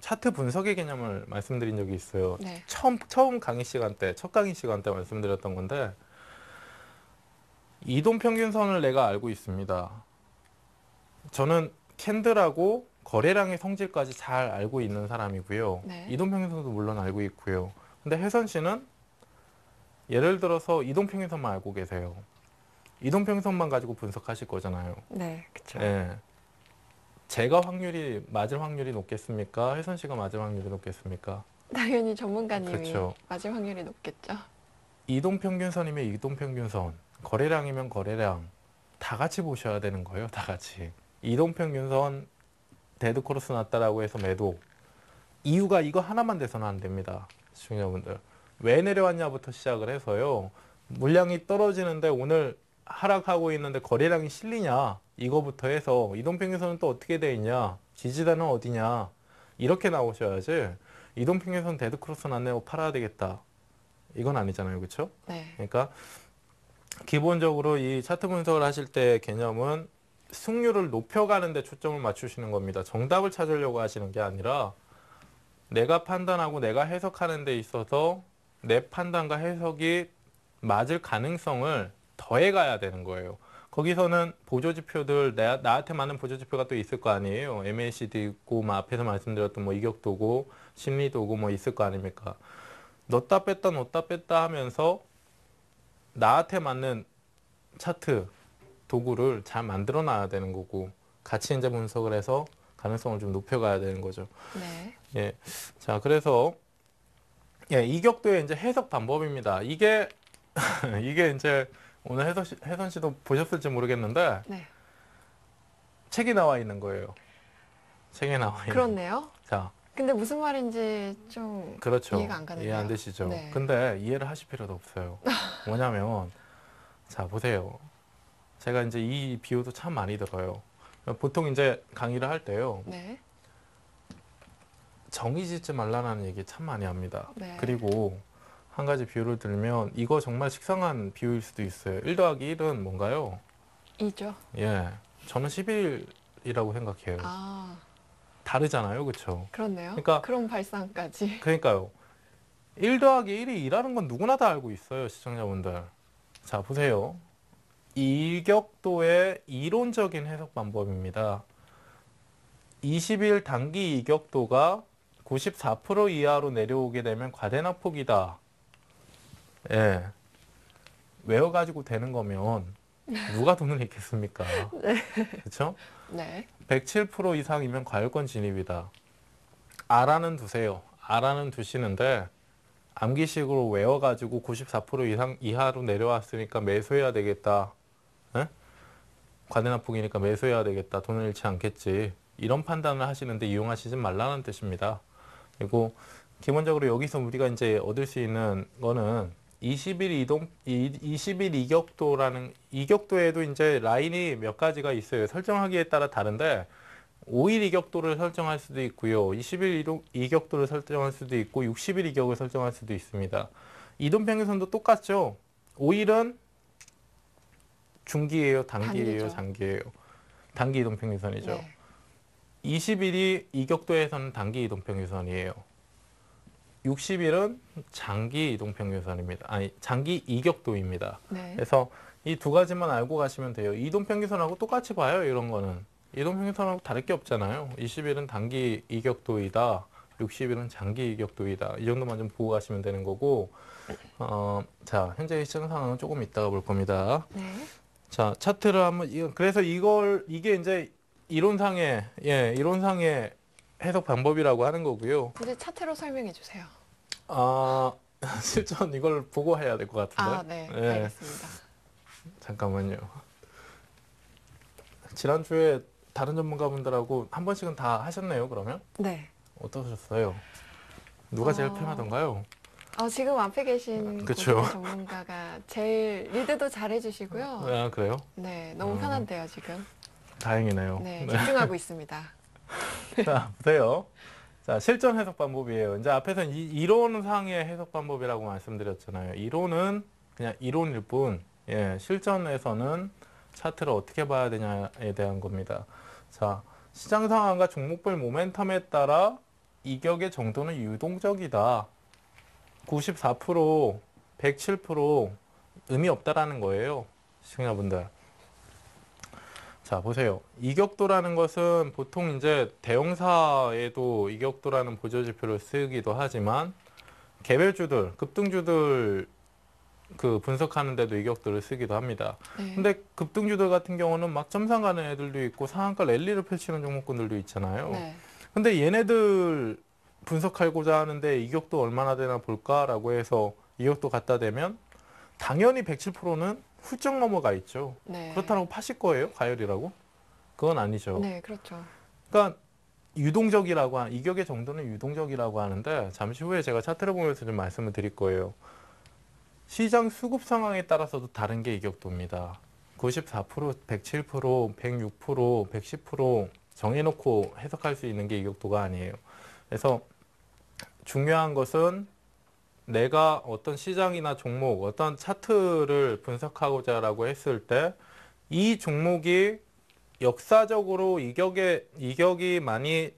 [SPEAKER 1] 차트 분석의 개념을 말씀드린 적이 있어요.
[SPEAKER 2] 네.
[SPEAKER 1] 처음 강의 시간 때, 첫 강의 시간 때 말씀드렸던 건데, 이동평균선을 내가 알고 있습니다. 저는 캔들하고 거래량의 성질까지 잘 알고 있는 사람이고요.
[SPEAKER 2] 네.
[SPEAKER 1] 이동평균선도 물론 알고 있고요. 근데 혜선 씨는 예를 들어서 이동평균선만 알고 계세요. 이동평균선만 가지고 분석하실 거잖아요.
[SPEAKER 2] 네, 그렇죠.
[SPEAKER 1] 예. 제가 맞을 확률이 높겠습니까? 혜선 씨가 맞을 확률이 높겠습니까?
[SPEAKER 2] 당연히 전문가님이
[SPEAKER 1] 그렇죠.
[SPEAKER 2] 맞을 확률이 높겠죠.
[SPEAKER 1] 이동평균선이면 이동평균선, 거래량이면 거래량, 다 같이 보셔야 되는 거예요. 다 같이. 이동평균선 데드크로스 났다라고 해서 매도. 이유가 이거 하나만 돼서는 안 됩니다. 시청자분들. 왜 내려왔냐부터 시작을 해서요. 물량이 떨어지는데 오늘 하락하고 있는데 거래량이 실리냐. 이거부터 해서 이동평균선은 또 어떻게 돼 있냐. 지지대는 어디냐. 이렇게 나오셔야지. 이동평균선 데드크로스 났네요. 팔아야 되겠다. 이건 아니잖아요. 그렇죠?
[SPEAKER 2] 네.
[SPEAKER 1] 그러니까 기본적으로 이 차트 분석을 하실 때 개념은 승률을 높여가는 데 초점을 맞추시는 겁니다. 정답을 찾으려고 하시는 게 아니라 내가 판단하고 내가 해석하는 데 있어서 내 판단과 해석이 맞을 가능성을 더해가야 되는 거예요. 거기서는 보조지표들, 나한테 맞는 보조지표가 또 있을 거 아니에요. MACD 있고, 뭐 앞에서 말씀드렸던 뭐 이격도고, 심리도고 뭐 있을 거 아닙니까? 넣었다 뺐다 하면서 나한테 맞는 차트, 도구를 잘 만들어 놔야 되는 거고, 같이 이제 분석을 해서 가능성을 좀 높여가야 되는 거죠.
[SPEAKER 2] 네.
[SPEAKER 1] 예. 자, 그래서, 예, 이격도의 이제 해석 방법입니다. 이게 이제 오늘 혜선 씨도 보셨을지 모르겠는데
[SPEAKER 2] 네.
[SPEAKER 1] 책이 나와 있는 거예요. 책에 나와 있는.
[SPEAKER 2] 그렇네요.
[SPEAKER 1] 자,
[SPEAKER 2] 근데 무슨 말인지 좀
[SPEAKER 1] 그렇죠.
[SPEAKER 2] 이해가 안 가는데요.
[SPEAKER 1] 이해 안 되시죠?
[SPEAKER 2] 네.
[SPEAKER 1] 근데 이해를 하실 필요도 없어요. 뭐냐면, 자, 보세요. 제가 이제 이 비유도 참 많이 들어요. 보통 이제 강의를 할 때요.
[SPEAKER 2] 네.
[SPEAKER 1] 정의 짓지 말라는 얘기 참 많이 합니다.
[SPEAKER 2] 네.
[SPEAKER 1] 그리고 한 가지 비유를 들면 이거 정말 식상한 비유일 수도 있어요. 1 더하기 1은 뭔가요?
[SPEAKER 2] 2죠.
[SPEAKER 1] 예, 저는 11이라고 생각해요.
[SPEAKER 2] 아,
[SPEAKER 1] 다르잖아요, 그렇죠?
[SPEAKER 2] 그렇네요.
[SPEAKER 1] 그러니까-
[SPEAKER 2] 그런 발상까지.
[SPEAKER 1] 그러니까요. 1 더하기 1이 2라는 건 누구나 다 알고 있어요, 시청자분들. 자, 보세요. 이격도의 이론적인 해석 방법입니다. 20일 단기 이격도가 94% 이하로 내려오게 되면 과대낙폭이다. 예. 외워가지고 되는 거면 누가 돈을 읽겠습니까? 그렇죠?
[SPEAKER 2] 네.
[SPEAKER 1] 107% 이상이면 과열권 진입이다. 알아는 두세요. 알아는 두시는데 암기식으로 외워가지고 94% 이상 이하로 내려왔으니까 매수해야 되겠다. 예? 과대납폭이니까 매수해야 되겠다. 돈을 잃지 않겠지. 이런 판단을 하시는데 이용하시지 말라는 뜻입니다. 그리고 기본적으로 여기서 우리가 이제 얻을 수 있는 거는 20일 이격도라는, 이격도에도 이제 라인이 몇 가지가 있어요. 설정하기에 따라 다른데 5일 이격도를 설정할 수도 있고요. 20일 이격도를 설정할 수도 있고 60일 이격을 설정할 수도 있습니다. 이동평균선도 똑같죠. 5일은 중기예요, 단기예요,
[SPEAKER 2] 단기죠.
[SPEAKER 1] 장기예요. 단기 이동평균선이죠.
[SPEAKER 2] 네.
[SPEAKER 1] 20일이 이격도에서는 단기 이동평균선이에요. 60일은 장기 이동평균선입니다. 아니, 장기 이격도입니다.
[SPEAKER 2] 네.
[SPEAKER 1] 그래서 이 두 가지만 알고 가시면 돼요. 이동평균선하고 똑같이 봐요, 이런 거는. 이동평균선하고 다를 게 없잖아요. 20일은 단기 이격도이다. 60일은 장기 이격도이다. 이 정도만 좀 보고 가시면 되는 거고, 자, 현재 시장 상황은 조금 이따가 볼 겁니다.
[SPEAKER 2] 네.
[SPEAKER 1] 자, 차트를 한번, 그래서 이게 이제 이론상의 해석 방법이라고 하는 거고요.
[SPEAKER 2] 이제 차트로 설명해 주세요.
[SPEAKER 1] 실전 이걸 보고 해야 될 것 같은데.
[SPEAKER 2] 아, 네.
[SPEAKER 1] 예.
[SPEAKER 2] 알겠습니다.
[SPEAKER 1] 잠깐만요. 지난주에 다른 전문가분들하고 한 번씩은 다 하셨네요, 그러면?
[SPEAKER 2] 네.
[SPEAKER 1] 어떠셨어요? 누가 제일 편하던가요?
[SPEAKER 2] 지금 앞에 계신
[SPEAKER 1] 그쵸.
[SPEAKER 2] 고객 전문가가 제일 리드도 잘 해주시고요.
[SPEAKER 1] 아, 그래요?
[SPEAKER 2] 네, 너무 편한데요, 지금.
[SPEAKER 1] 다행이네요.
[SPEAKER 2] 네, 집중하고 있습니다.
[SPEAKER 1] 자, 보세요. 자, 실전 해석 방법이에요. 이제 앞에서는 이론상의 해석 방법이라고 말씀드렸잖아요. 이론은 그냥 이론일 뿐, 예, 실전에서는 차트를 어떻게 봐야 되냐에 대한 겁니다. 자, 시장 상황과 종목별 모멘텀에 따라 이격의 정도는 유동적이다. 94%, 107% 의미 없다라는 거예요, 시청자분들. 자, 보세요. 이격도라는 것은 보통 이제 대형사에도 이격도라는 보조지표를 쓰기도 하지만 개별주들, 급등주들 그 분석하는 데도 이격도를 쓰기도 합니다.
[SPEAKER 2] 네.
[SPEAKER 1] 근데 급등주들 같은 경우는 막 점상 가는 애들도 있고 상한가 랠리를 펼치는 종목군들도 있잖아요.
[SPEAKER 2] 네.
[SPEAKER 1] 근데 얘네들 분석하고자 하는데 이격도 얼마나 되나 볼까라고 해서 이격도 갖다 대면 당연히 107%는 훌쩍 넘어가 있죠.
[SPEAKER 2] 네.
[SPEAKER 1] 그렇다고 파실 거예요? 과열이라고? 그건 아니죠.
[SPEAKER 2] 네, 그렇죠.
[SPEAKER 1] 그러니까 이격의 정도는 유동적이라고 하는데 잠시 후에 제가 차트를 보면서 좀 말씀을 드릴 거예요. 시장 수급 상황에 따라서도 다른 게 이격도입니다. 94%, 107%, 106%, 110% 정해놓고 해석할 수 있는 게 이격도가 아니에요. 그래서 중요한 것은 내가 어떤 시장이나 종목, 어떤 차트를 분석하고자 했을 때 이 종목이 역사적으로 이격이 많이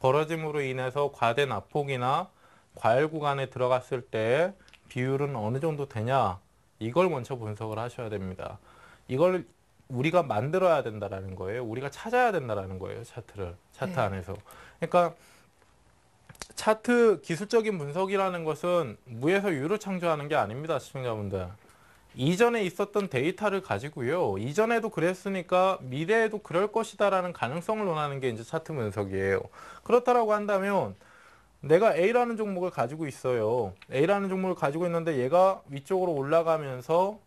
[SPEAKER 1] 벌어짐으로 인해서 과대 낙폭이나 과열 구간에 들어갔을 때 비율은 어느 정도 되냐, 이걸 먼저 분석을 하셔야 됩니다. 이걸 우리가 만들어야 된다라는 거예요. 우리가 찾아야 된다라는 거예요. 차트
[SPEAKER 2] 네.
[SPEAKER 1] 안에서. 그러니까 차트 기술적인 분석이라는 것은 무에서 유를 창조하는 게 아닙니다, 시청자분들. 이전에 있었던 데이터를 가지고요. 이전에도 그랬으니까 미래에도 그럴 것이다라는 가능성을 논하는 게 이제 차트 분석이에요. 그렇다라고 한다면 내가 A라는 종목을 가지고 있어요. A라는 종목을 가지고 있는데 얘가 위쪽으로 올라가면서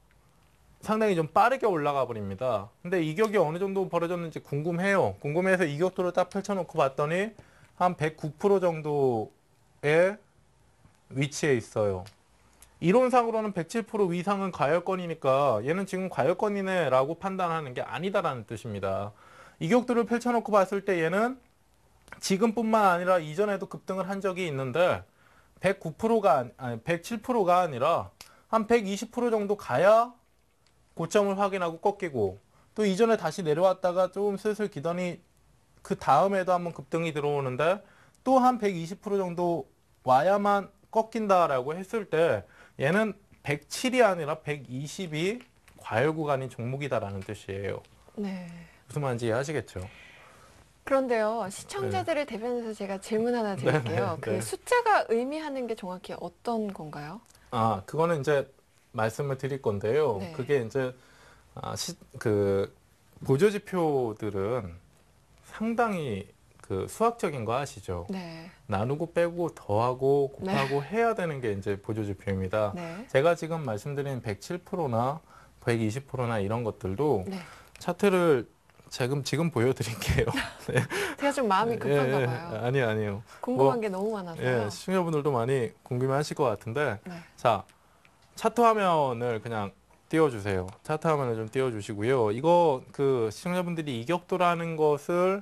[SPEAKER 1] 상당히 좀 빠르게 올라가 버립니다. 근데 이격이 어느 정도 벌어졌는지 궁금해요. 궁금해서 이격도를 딱 펼쳐놓고 봤더니 한 109% 정도의 위치에 있어요. 이론상으로는 107% 위상은 과열권이니까 얘는 지금 과열권이네 라고 판단하는 게 아니다라는 뜻입니다. 이격도를 펼쳐놓고 봤을 때 얘는 지금뿐만 아니라 이전에도 급등을 한 적이 있는데 109%가 아니 107%가 아니라 한 120% 정도 가야 고점을 확인하고 꺾이고, 또 이전에 다시 내려왔다가 좀 슬슬 기더니 그 다음에도 한번 급등이 들어오는데 또 한 120% 정도 와야만 꺾인다라고 했을 때 얘는 107이 아니라 120이 과열 구간인 종목이다라는 뜻이에요.
[SPEAKER 2] 네.
[SPEAKER 1] 무슨 말인지 이해하시겠죠?
[SPEAKER 2] 그런데요, 시청자들을 대변해서 제가 질문 하나 드릴게요.
[SPEAKER 1] 네.
[SPEAKER 2] 그 숫자가 의미하는 게 정확히 어떤 건가요?
[SPEAKER 1] 그거는 이제 말씀을 드릴 건데요.
[SPEAKER 2] 네.
[SPEAKER 1] 그게 이제 그 보조지표들은 상당히 그 수학적인 거 아시죠?
[SPEAKER 2] 네.
[SPEAKER 1] 나누고 빼고 더하고 곱하고 해야 되는 게 이제 보조지표입니다.
[SPEAKER 2] 네.
[SPEAKER 1] 제가 지금 말씀드린 107%나 120%나 이런 것들도
[SPEAKER 2] 네.
[SPEAKER 1] 차트를 지금 보여드릴게요. 네.
[SPEAKER 2] 제가 좀 마음이 급한가 봐요.
[SPEAKER 1] 아니에요.
[SPEAKER 2] 궁금한
[SPEAKER 1] 뭐,
[SPEAKER 2] 게 너무 많아서요.
[SPEAKER 1] 시청자분들도 많이 궁금해하실 것 같은데,
[SPEAKER 2] 네.
[SPEAKER 1] 자, 차트 화면을 그냥 띄워주세요. 차트 화면을 좀 띄워주시고요. 이거 그 시청자분들이 이격도라는 것을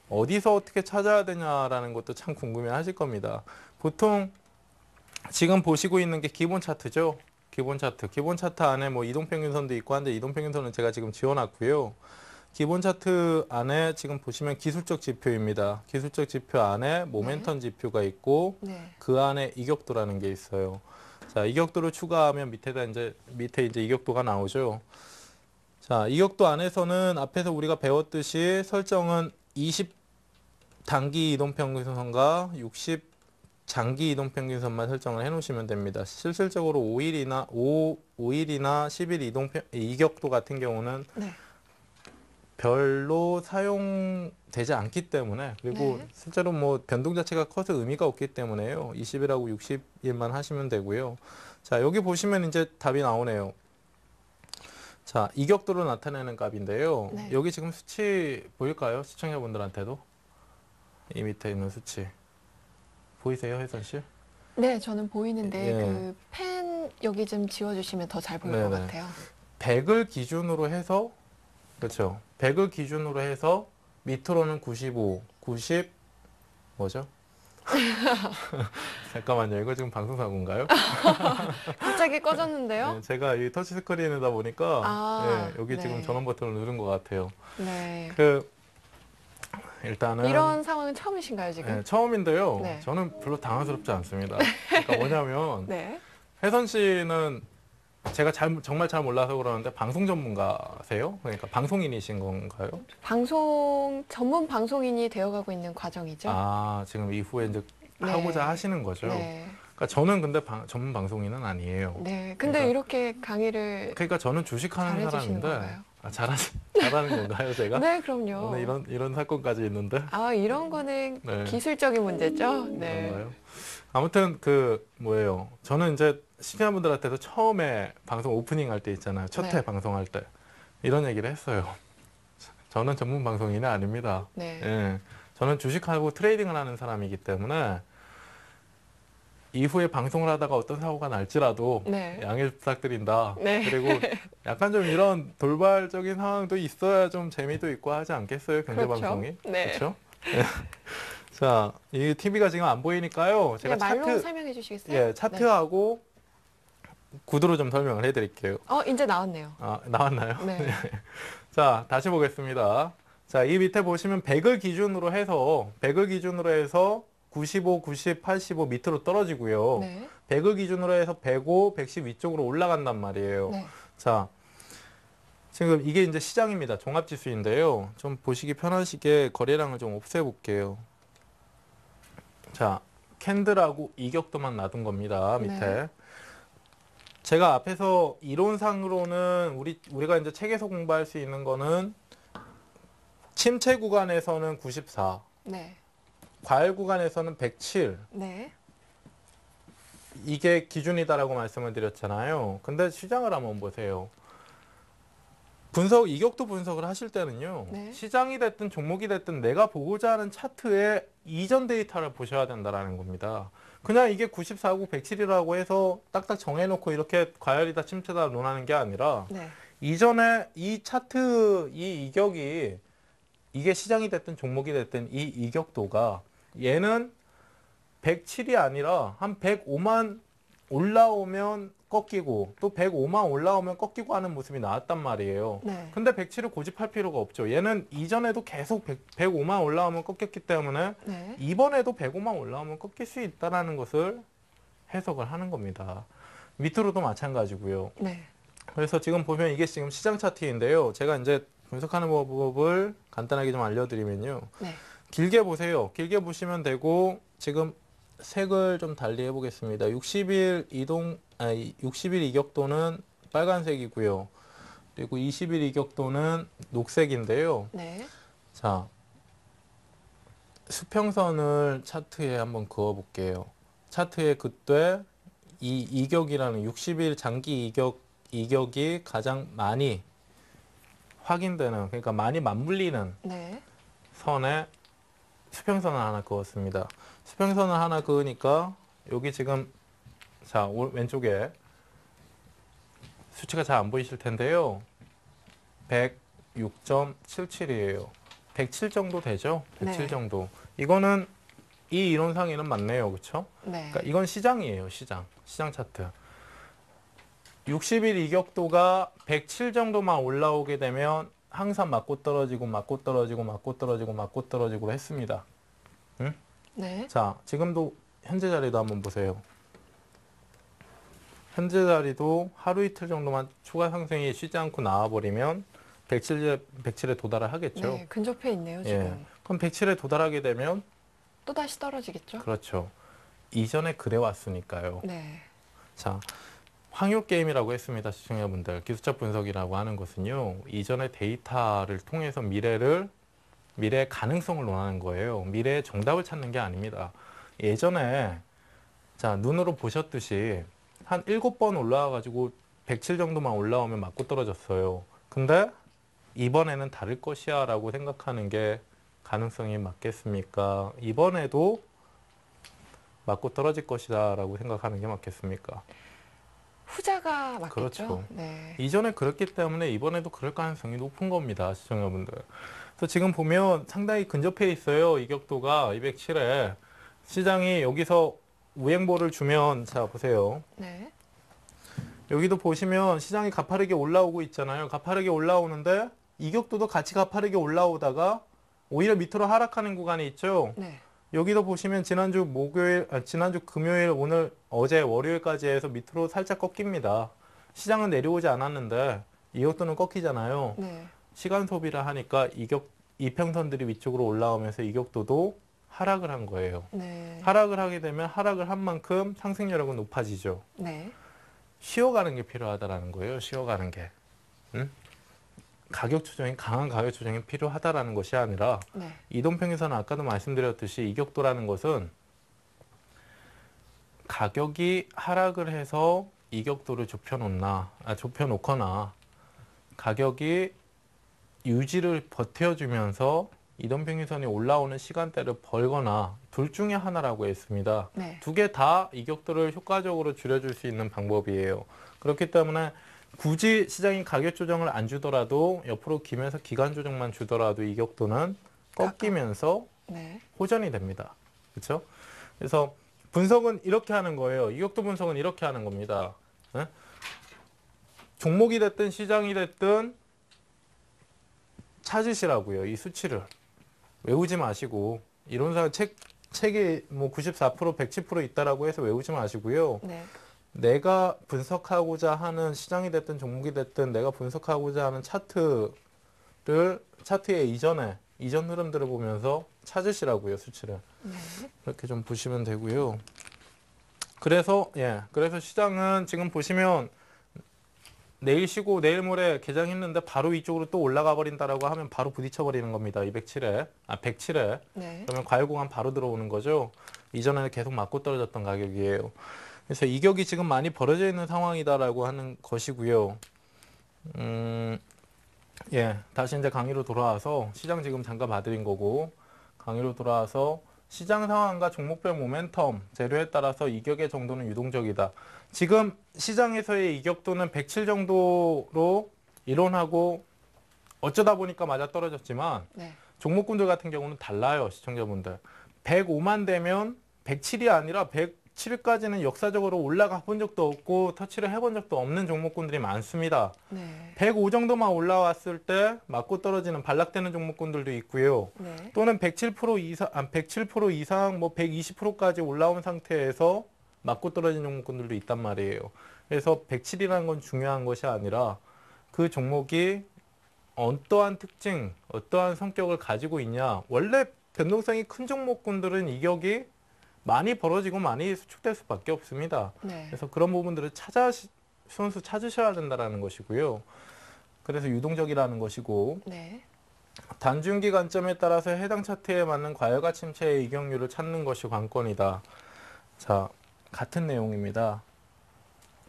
[SPEAKER 1] 어디서 어떻게 찾아야 되냐라는 것도 참 궁금해하실 겁니다. 보통 지금 보시고 있는 게 기본 차트죠. 기본 차트 안에 뭐 이동평균선도 있고 한데 이동평균선은 제가 지금 지워놨고요. 기본 차트 안에 지금 보시면 기술적 지표입니다. 기술적 지표 안에 모멘텀 지표가 있고
[SPEAKER 2] 네.
[SPEAKER 1] 그 안에 이격도라는 게 있어요. 자, 이격도를 추가하면 밑에 이제 이격도가 나오죠. 자, 이격도 안에서는 앞에서 우리가 배웠듯이 설정은 20 단기 이동평균선과 60 장기 이동평균선만 설정을 해놓으시면 됩니다. 실질적으로 5일이나 10일 이격도 같은 경우는
[SPEAKER 2] 네.
[SPEAKER 1] 별로 사용되지 않기 때문에, 그리고
[SPEAKER 2] 네.
[SPEAKER 1] 실제로 뭐 변동 자체가 커서 의미가 없기 때문에요. 20일하고 60일만 하시면 되고요. 자, 여기 보시면 이제 답이 나오네요. 자, 이격도로 나타내는 값인데요.
[SPEAKER 2] 네.
[SPEAKER 1] 여기 지금 수치 보일까요? 시청자분들한테도? 이 밑에 있는 수치. 보이세요, 혜선 씨?
[SPEAKER 2] 네, 저는 보이는데
[SPEAKER 1] 예.
[SPEAKER 2] 그 펜 여기 좀 지워주시면 더 잘 보일 것
[SPEAKER 1] 네네.
[SPEAKER 2] 같아요.
[SPEAKER 1] 100을 기준으로 해서, 그렇죠. 100을 기준으로 해서 밑으로는 95, 90, 뭐죠? 잠깐만요. 이거 지금 방송사고인가요?
[SPEAKER 2] 갑자기 꺼졌는데요?
[SPEAKER 1] 네, 제가 이 터치 스크린이다 보니까 여기
[SPEAKER 2] 네.
[SPEAKER 1] 지금 전원 버튼을 누른 것 같아요.
[SPEAKER 2] 네.
[SPEAKER 1] 일단은
[SPEAKER 2] 이런 상황은 처음이신가요, 지금?
[SPEAKER 1] 처음인데요.
[SPEAKER 2] 네.
[SPEAKER 1] 저는 별로 당황스럽지 않습니다. 그러니까 뭐냐면
[SPEAKER 2] 네.
[SPEAKER 1] 혜선 씨는 제가 정말 잘 몰라서 그러는데 방송 전문가세요? 그러니까 방송인이신 건가요?
[SPEAKER 2] 전문 방송인이 되어가고 있는 과정이죠.
[SPEAKER 1] 지금 이후에 이제
[SPEAKER 2] 네.
[SPEAKER 1] 하고자 하시는 거죠.
[SPEAKER 2] 네.
[SPEAKER 1] 그러니까 저는 근데 전문 방송인은 아니에요.
[SPEAKER 2] 네. 근데
[SPEAKER 1] 그러니까-
[SPEAKER 2] 이렇게 강의를
[SPEAKER 1] 그러니까 저는 주식하는
[SPEAKER 2] 잘해주시는
[SPEAKER 1] 사람인데
[SPEAKER 2] 건가요?
[SPEAKER 1] 잘하는 건가요, 제가?
[SPEAKER 2] 네, 그럼요.
[SPEAKER 1] 오늘 이런 사건까지 있는데.
[SPEAKER 2] 이런 거는
[SPEAKER 1] 네.
[SPEAKER 2] 기술적인 문제죠. 네.
[SPEAKER 1] 그런가요? 아무튼 저는 이제 시청자분들한테도 처음에 방송 오프닝 할 때 있잖아요. 첫 회
[SPEAKER 2] 네.
[SPEAKER 1] 방송할 때 이런 얘기를 했어요. 저는 전문 방송인이 아닙니다.
[SPEAKER 2] 네.
[SPEAKER 1] 예. 저는 주식하고 트레이딩을 하는 사람이기 때문에 이후에 방송을 하다가 어떤 사고가 날지라도
[SPEAKER 2] 네.
[SPEAKER 1] 양해 부탁드린다.
[SPEAKER 2] 네.
[SPEAKER 1] 그리고 약간 좀 이런 돌발적인 상황도 있어야 좀 재미도 있고 하지 않겠어요? 경제
[SPEAKER 2] 그렇죠.
[SPEAKER 1] 방송이.
[SPEAKER 2] 네.
[SPEAKER 1] 그렇죠? 자, 이 TV가 지금 안 보이니까요. 제가
[SPEAKER 2] 네, 말로 설명해 주시겠어요?
[SPEAKER 1] 예, 차트하고 구도로 좀 설명을 해드릴게요.
[SPEAKER 2] 이제 나왔네요.
[SPEAKER 1] 나왔나요?
[SPEAKER 2] 네.
[SPEAKER 1] 자, 다시 보겠습니다. 자, 이 밑에 보시면 100을 기준으로 해서 95, 90, 85 밑으로 떨어지고요.
[SPEAKER 2] 네.
[SPEAKER 1] 100을 기준으로 해서 105, 110 위쪽으로 올라간단 말이에요.
[SPEAKER 2] 네.
[SPEAKER 1] 자, 지금 이게 이제 시장입니다. 종합지수인데요. 좀 보시기 편하시게 거래량을 좀 없애볼게요. 자, 캔들하고 이격도만 놔둔 겁니다. 밑에.
[SPEAKER 2] 네.
[SPEAKER 1] 제가 앞에서 이론상으로는 우리가 이제 책에서 공부할 수 있는 거는 침체 구간에서는 94,
[SPEAKER 2] 네.
[SPEAKER 1] 과열 구간에서는 107,
[SPEAKER 2] 네.
[SPEAKER 1] 이게 기준이다라고 말씀을 드렸잖아요. 근데 시장을 한번 보세요. 이격도 분석을 하실 때는요.
[SPEAKER 2] 네.
[SPEAKER 1] 시장이 됐든 종목이 됐든 내가 보고자 하는 차트의 이전 데이터를 보셔야 된다라는 겁니다. 그냥 이게 94고 107이라고 해서 딱딱 정해놓고 이렇게 과열이다 침체다 논하는 게 아니라
[SPEAKER 2] 네.
[SPEAKER 1] 이전에 이 차트, 이 이격이 이게 시장이 됐든 종목이 됐든 이 이격도가 얘는 107이 아니라 한 105만 올라오면 꺾이고 또 105만 올라오면 꺾이고 하는 모습이 나왔단 말이에요.
[SPEAKER 2] 네.
[SPEAKER 1] 근데 107을 고집할 필요가 없죠. 얘는 이전에도 계속 105만 올라오면 꺾였기 때문에
[SPEAKER 2] 네.
[SPEAKER 1] 이번에도 105만 올라오면 꺾일 수 있다는 것을 해석을 하는 겁니다. 밑으로도 마찬가지고요.
[SPEAKER 2] 네.
[SPEAKER 1] 그래서 지금 보면 이게 지금 시장 차트인데요. 제가 이제 분석하는 방법을 간단하게 좀 알려드리면요.
[SPEAKER 2] 네.
[SPEAKER 1] 길게 보세요. 길게 보시면 되고 지금 색을 좀 달리 해보겠습니다. 60일 이격도는 빨간색이고요. 그리고 20일 이격도는 녹색인데요.
[SPEAKER 2] 네.
[SPEAKER 1] 자, 수평선을 차트에 한번 그어볼게요. 차트에 그때 이 이격이라는 60일 장기 이격이 가장 많이 확인되는, 그러니까 많이 맞물리는
[SPEAKER 2] 네.
[SPEAKER 1] 선에 수평선을 하나 그었습니다. 수평선을 하나 그으니까 여기 지금 자 왼쪽에 수치가 잘 안 보이실 텐데요. 106.77이에요. 107 정도 되죠? 107
[SPEAKER 2] 네.
[SPEAKER 1] 정도. 이거는 이 이론상에는 맞네요. 그렇죠?
[SPEAKER 2] 네.
[SPEAKER 1] 그러니까 이건 시장이에요. 시장 차트. 60일 이격도가 107 정도만 올라오게 되면 항상 맞고 떨어지고 맞고 떨어지고 맞고 떨어지고 맞고 떨어지고 했습니다. 응?
[SPEAKER 2] 네.
[SPEAKER 1] 자, 지금도 현재 자리도 한번 보세요. 현재 자리도 하루 이틀 정도만 추가 상승이 쉬지 않고 나와버리면 107에 도달을 하겠죠.
[SPEAKER 2] 네. 근접해 있네요, 지금.
[SPEAKER 1] 예. 그럼 107에 도달하게 되면
[SPEAKER 2] 또 다시 떨어지겠죠?
[SPEAKER 1] 그렇죠. 이전에 그래 왔으니까요.
[SPEAKER 2] 네.
[SPEAKER 1] 자, 확률 게임이라고 했습니다. 시청자분들. 기술적 분석이라고 하는 것은요. 이전의 데이터를 통해서 미래의 가능성을 논하는 거예요. 미래의 정답을 찾는 게 아닙니다. 예전에 자, 눈으로 보셨듯이 한 7번 올라와가지고 107 정도만 올라오면 맞고 떨어졌어요. 근데 이번에는 다를 것이야 라고 생각하는 게 가능성이 맞겠습니까? 이번에도 맞고 떨어질 것이다 라고 생각하는 게 맞겠습니까?
[SPEAKER 2] 후자가 맞겠죠?
[SPEAKER 1] 그렇죠.
[SPEAKER 2] 네.
[SPEAKER 1] 이전에 그랬기 때문에 이번에도 그럴 가능성이 높은 겁니다. 시청자분들. 그래서 지금 보면 상당히 근접해 있어요. 이격도가 207에. 시장이 여기서 우행보를 주면 자 보세요.
[SPEAKER 2] 네.
[SPEAKER 1] 여기도 보시면 시장이 가파르게 올라오고 있잖아요. 가파르게 올라오는데 이격도도 같이 가파르게 올라오다가 오히려 밑으로 하락하는 구간이 있죠.
[SPEAKER 2] 네.
[SPEAKER 1] 여기도 보시면 지난주 금요일, 어제 월요일까지 해서 밑으로 살짝 꺾입니다. 시장은 내려오지 않았는데 이격도는 꺾이잖아요.
[SPEAKER 2] 네.
[SPEAKER 1] 시간 소비를 하니까 이평선들이 위쪽으로 올라오면서 이격도도 하락을 한 거예요.
[SPEAKER 2] 네.
[SPEAKER 1] 하락을 하게 되면 하락을 한 만큼 상승률은 높아지죠.
[SPEAKER 2] 네.
[SPEAKER 1] 쉬어가는 게 필요하다라는 거예요. 쉬어가는 게. 응? 강한 가격 조정이 필요하다라는 것이 아니라
[SPEAKER 2] 네.
[SPEAKER 1] 이동평균선은 아까도 말씀드렸듯이 이격도라는 것은 가격이 하락을 해서 이격도를 좁혀놓거나 가격이 유지를 버텨주면서 이동평균선이 올라오는 시간대를 벌거나 둘 중에 하나라고 했습니다.
[SPEAKER 2] 네.
[SPEAKER 1] 두 개 다 이격도를 효과적으로 줄여줄 수 있는 방법이에요. 그렇기 때문에 굳이 시장이 가격 조정을 안 주더라도 옆으로 기면서 기간 조정만 주더라도 이격도는 꺾이면서
[SPEAKER 2] 네.
[SPEAKER 1] 호전이 됩니다. 그렇죠? 그래서 분석은 이렇게 하는 거예요. 이격도 분석은 이렇게 하는 겁니다. 네? 종목이 됐든 시장이 됐든 찾으시라고요. 이 수치를 외우지 마시고 이론상 책이 뭐 94%, 110% 있다라고 해서 외우지 마시고요.
[SPEAKER 2] 네.
[SPEAKER 1] 내가 분석하고자 하는 시장이 됐든 종목이 됐든 내가 분석하고자 하는 차트의 이전 흐름들을 보면서 찾으시라고요, 수치를.
[SPEAKER 2] 네.
[SPEAKER 1] 이렇게 좀 보시면 되고요. 그래서 시장은 지금 보시면 내일 쉬고 내일 모레 개장했는데 바로 이쪽으로 또 올라가 버린다라고 하면 바로 부딪혀 버리는 겁니다. 107에.
[SPEAKER 2] 네.
[SPEAKER 1] 그러면 과열 구간 바로 들어오는 거죠. 이전에는 계속 맞고 떨어졌던 가격이에요. 그래서 이격이 지금 많이 벌어져 있는 상황이다라고 하는 것이고요. 다시 이제 강의로 돌아와서 시장 지금 잠깐 봐드린 거고 강의로 돌아와서 시장 상황과 종목별 모멘텀, 재료에 따라서 이격의 정도는 유동적이다. 지금 시장에서의 이격도는 107 정도로 이론하고 어쩌다 보니까 맞아 떨어졌지만
[SPEAKER 2] 네.
[SPEAKER 1] 종목군들 같은 경우는 달라요, 시청자분들. 105만 되면 107이 아니라 107까지는 역사적으로 올라가 본 적도 없고 터치를 해본 적도 없는 종목군들이 많습니다.
[SPEAKER 2] 네.
[SPEAKER 1] 105 정도만 올라왔을 때 맞고 떨어지는 반락되는 종목군들도 있고요.
[SPEAKER 2] 네.
[SPEAKER 1] 또는 107% 이상 뭐 120%까지 올라온 상태에서 맞고 떨어진 종목군들도 있단 말이에요. 그래서 107이라는 건 중요한 것이 아니라 그 종목이 어떠한 특징, 어떠한 성격을 가지고 있냐. 원래 변동성이 큰 종목군들은 이격이 많이 벌어지고 많이 수축될 수밖에 없습니다.
[SPEAKER 2] 네.
[SPEAKER 1] 그래서 그런 부분들을 선수 찾으셔야 된다는 것이고요. 그래서 유동적이라는 것이고
[SPEAKER 2] 네.
[SPEAKER 1] 단중기 관점에 따라서 해당 차트에 맞는 과열과 침체의 이격률을 찾는 것이 관건이다. 자, 같은 내용입니다.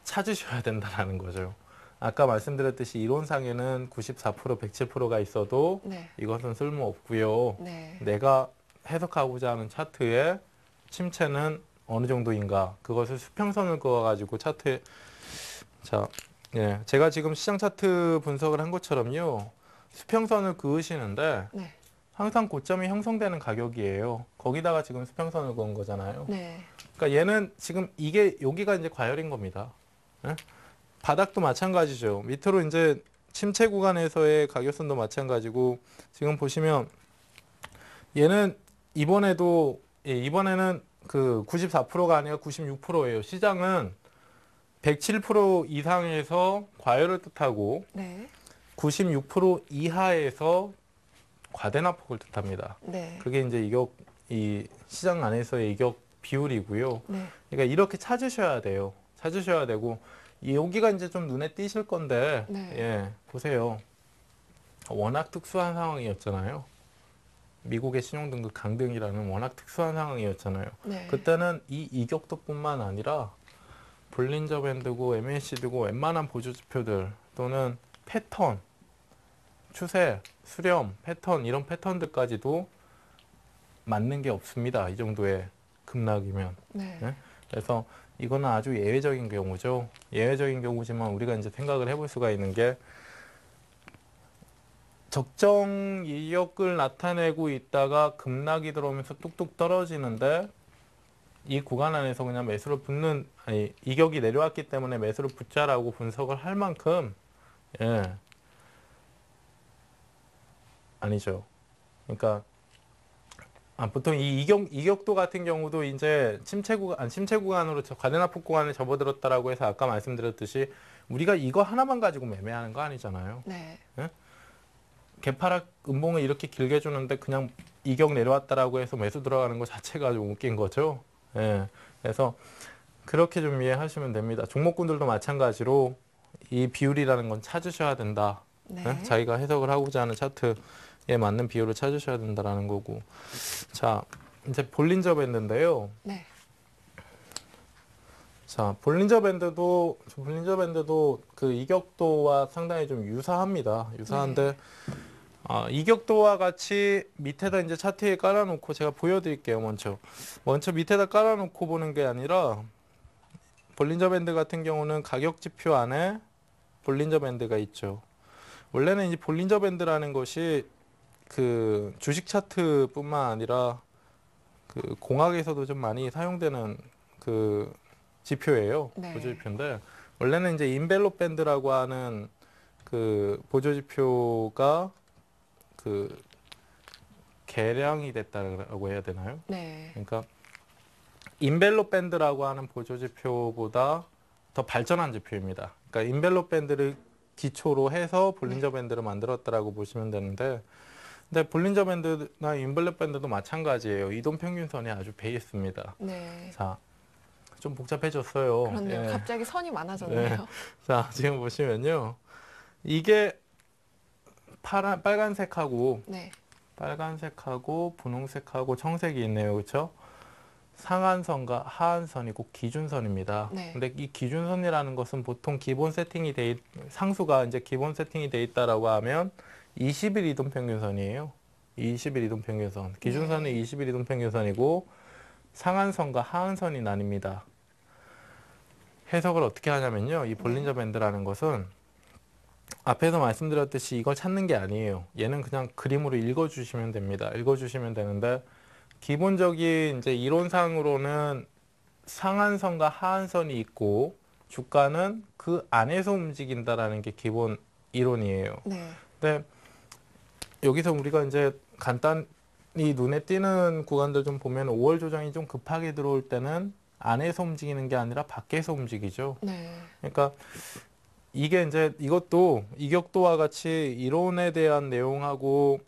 [SPEAKER 1] 찾으셔야 된다는 거죠. 아까 말씀드렸듯이 이론상에는 94%, 107%가 있어도
[SPEAKER 2] 네.
[SPEAKER 1] 이것은 쓸모없고요.
[SPEAKER 2] 네.
[SPEAKER 1] 내가 해석하고자 하는 차트의 침체는 어느 정도인가 그것을 수평선을 그어가지고 차트에 제가 지금 시장 차트 분석을 한 것처럼요. 수평선을 그으시는데
[SPEAKER 2] 네.
[SPEAKER 1] 항상 고점이 형성되는 가격이에요. 거기다가 지금 수평선을 그은 거잖아요.
[SPEAKER 2] 네.
[SPEAKER 1] 그러니까 얘는 지금 여기가 이제 과열인 겁니다. 예? 바닥도 마찬가지죠. 밑으로 이제 침체 구간에서의 가격선도 마찬가지고 지금 보시면 얘는 이번에는 그 94%가 아니라 96%예요. 시장은 107% 이상에서 과열을 뜻하고
[SPEAKER 2] 네.
[SPEAKER 1] 96% 이하에서 과대납폭을 뜻합니다.
[SPEAKER 2] 네.
[SPEAKER 1] 그게 이제 이 시장 안에서의 이격 비율이고요.
[SPEAKER 2] 네.
[SPEAKER 1] 그러니까 이렇게 찾으셔야 돼요. 찾으셔야 되고 여기가 이제 좀 눈에 띄실 건데
[SPEAKER 2] 네.
[SPEAKER 1] 보세요. 워낙 특수한 상황이었잖아요. 미국의 신용등급 강등이라는 워낙 특수한 상황이었잖아요.
[SPEAKER 2] 네.
[SPEAKER 1] 그때는 이 이격도뿐만 아니라 볼린저 밴드고 MACD고 웬만한 보조지표들 또는 패턴, 추세, 수렴, 패턴 이런 패턴들까지도 맞는 게 없습니다. 이 정도의 급락이면.
[SPEAKER 2] 네.
[SPEAKER 1] 네? 그래서 이거는 아주 예외적인 경우죠. 예외적인 경우지만 우리가 이제 생각을 해볼 수가 있는 게 적정 이격을 나타내고 있다가 급락이 들어오면서 뚝뚝 떨어지는데 이 구간 안에서 그냥 이격이 내려왔기 때문에 매수를 붙자라고 분석을 할 만큼 아니죠. 그러니까 보통 이 이격도 같은 경우도 이제 침체 구간으로 과대납폭 구간에 접어들었다라고 해서 아까 말씀드렸듯이 우리가 이거 하나만 가지고 매매하는 거 아니잖아요.
[SPEAKER 2] 네.
[SPEAKER 1] 개파락 음봉을 이렇게 길게 주는데 그냥 이격 내려왔다라고 해서 매수 들어가는 거 자체가 좀 웃긴 거죠. 그래서 그렇게 좀 이해하시면 됩니다. 종목군들도 마찬가지로 이 비율이라는 건 찾으셔야 된다.
[SPEAKER 2] 네.
[SPEAKER 1] 자기가 해석을 하고자 하는 차트에 맞는 비율을 찾으셔야 된다라는 거고. 자, 이제 볼린저 밴드인데요.
[SPEAKER 2] 네.
[SPEAKER 1] 자, 볼린저 밴드도 그 이격도와 상당히 좀 유사한데 이격도와 같이 밑에다 이제 차트에 깔아놓고 제가 보여드릴게요. 먼저 밑에다 깔아놓고 보는 게 아니라 볼린저 밴드 같은 경우는 가격 지표 안에 볼린저 밴드가 있죠. 원래는 이제 볼린저 밴드라는 것이 그 주식 차트뿐만 아니라 그 공학에서도 좀 많이 사용되는 그 지표예요.
[SPEAKER 2] 네.
[SPEAKER 1] 보조지표인데 원래는 이제 인벨롭 밴드라고 하는 그 보조지표가 그 개량이 됐다고 해야 되나요?
[SPEAKER 2] 네.
[SPEAKER 1] 그러니까 인벨롭 밴드라고 하는 보조 지표보다 더 발전한 지표입니다. 그러니까 인벨롭 밴드를 기초로 해서 볼린저 밴드를 만들었다라고 보시면 되는데, 근데 볼린저 밴드나 인벨롭 밴드도 마찬가지예요. 이동 평균선이 아주 베이스입니다.
[SPEAKER 2] 네.
[SPEAKER 1] 자, 좀 복잡해졌어요.
[SPEAKER 2] 그렇네요.
[SPEAKER 1] 예.
[SPEAKER 2] 갑자기 선이 많아졌네요.
[SPEAKER 1] 네. 자, 지금 보시면요, 이게 빨간색하고
[SPEAKER 2] 네.
[SPEAKER 1] 분홍색하고 청색이 있네요. 그렇죠? 상한선과 하한선이고 기준선입니다.
[SPEAKER 2] 네.
[SPEAKER 1] 근데 이 기준선이라는 것은 보통 기본 세팅이 상수가 이제 기본 세팅이 돼 있다라고 하면 20일 이동 평균선이에요. 20일 이동 평균선. 기준선은
[SPEAKER 2] 네.
[SPEAKER 1] 20일 이동 평균선이고 상한선과 하한선이 나뉩니다. 해석을 어떻게 하냐면요. 이 볼린저 밴드라는 것은 앞에서 말씀드렸듯이 이걸 찾는 게 아니에요. 얘는 그냥 그림으로 읽어주시면 됩니다. 읽어주시면 되는데, 기본적인 이제 이론상으로는 상한선과 하한선이 있고 주가는 그 안에서 움직인다라는 게 기본 이론이에요.
[SPEAKER 2] 네.
[SPEAKER 1] 근데 여기서 우리가 이제 간단히 눈에 띄는 구간들 좀 보면 5월 조정이 좀 급하게 들어올 때는 안에서 움직이는 게 아니라 밖에서 움직이죠.
[SPEAKER 2] 네.
[SPEAKER 1] 그러니까 이게 이제 이것도 이격도와 같이 이론에 대한 내용하고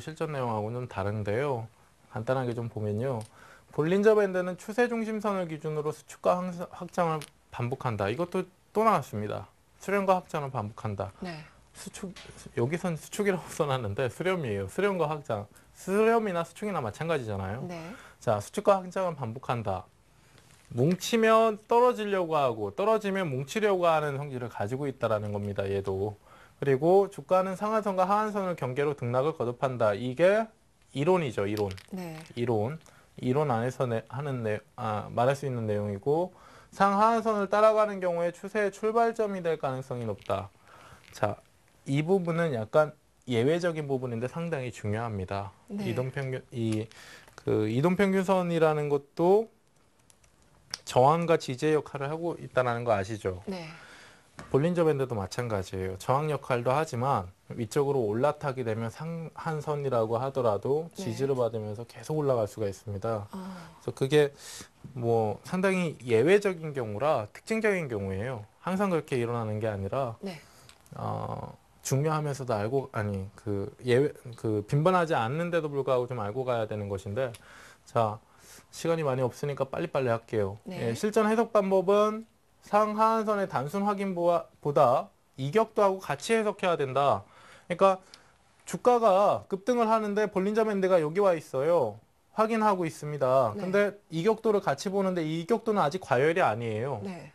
[SPEAKER 1] 실전 내용하고는 다른데요. 간단하게 좀 보면요. 볼린저 밴드는 추세 중심선을 기준으로 수축과 확장을 반복한다. 이것도 또 나왔습니다. 수렴과 확장을 반복한다.
[SPEAKER 2] 네.
[SPEAKER 1] 여기선 수축이라고 써놨는데 수렴이에요. 수렴과 확장. 수렴이나 수축이나 마찬가지잖아요.
[SPEAKER 2] 네.
[SPEAKER 1] 자, 수축과 확장을 반복한다. 뭉치면 떨어지려고 하고 떨어지면 뭉치려고 하는 성질을 가지고 있다라는 겁니다. 얘도. 그리고 주가는 상한선과 하한선을 경계로 등락을 거듭한다. 이게 이론이죠. 이론.
[SPEAKER 2] 네.
[SPEAKER 1] 이론 안에서 말할 수 있는 내용이고, 상하한선을 따라가는 경우에 추세의 출발점이 될 가능성이 높다. 자, 이 부분은 약간 예외적인 부분인데 상당히 중요합니다.
[SPEAKER 2] 네.
[SPEAKER 1] 이동평균선이라는 것도 저항과 지지의 역할을 하고 있다는 거 아시죠?
[SPEAKER 2] 네.
[SPEAKER 1] 볼린저 밴드도 마찬가지예요. 저항 역할도 하지만 위쪽으로 올라타게 되면 상한선이라고 하더라도
[SPEAKER 2] 네.
[SPEAKER 1] 지지를 받으면서 계속 올라갈 수가 있습니다.
[SPEAKER 2] 아,
[SPEAKER 1] 그래서 그게 뭐 상당히 예외적인 경우라 특징적인 경우예요. 항상 그렇게 일어나는 게 아니라
[SPEAKER 2] 네.
[SPEAKER 1] 중요하면서도 빈번하지 않는데도 불구하고 좀 알고 가야 되는 것인데, 자, 시간이 많이 없으니까 빨리빨리 할게요.
[SPEAKER 2] 네.
[SPEAKER 1] 예, 실전 해석 방법은 상하한선의 단순 확인보다 이격도하고 같이 해석해야 된다. 그러니까 주가가 급등을 하는데 볼린저 밴드가 여기 와 있어요. 확인하고 있습니다.
[SPEAKER 2] 네.
[SPEAKER 1] 근데 이격도를 같이 보는데 이 이격도는 아직 과열이 아니에요.
[SPEAKER 2] 네.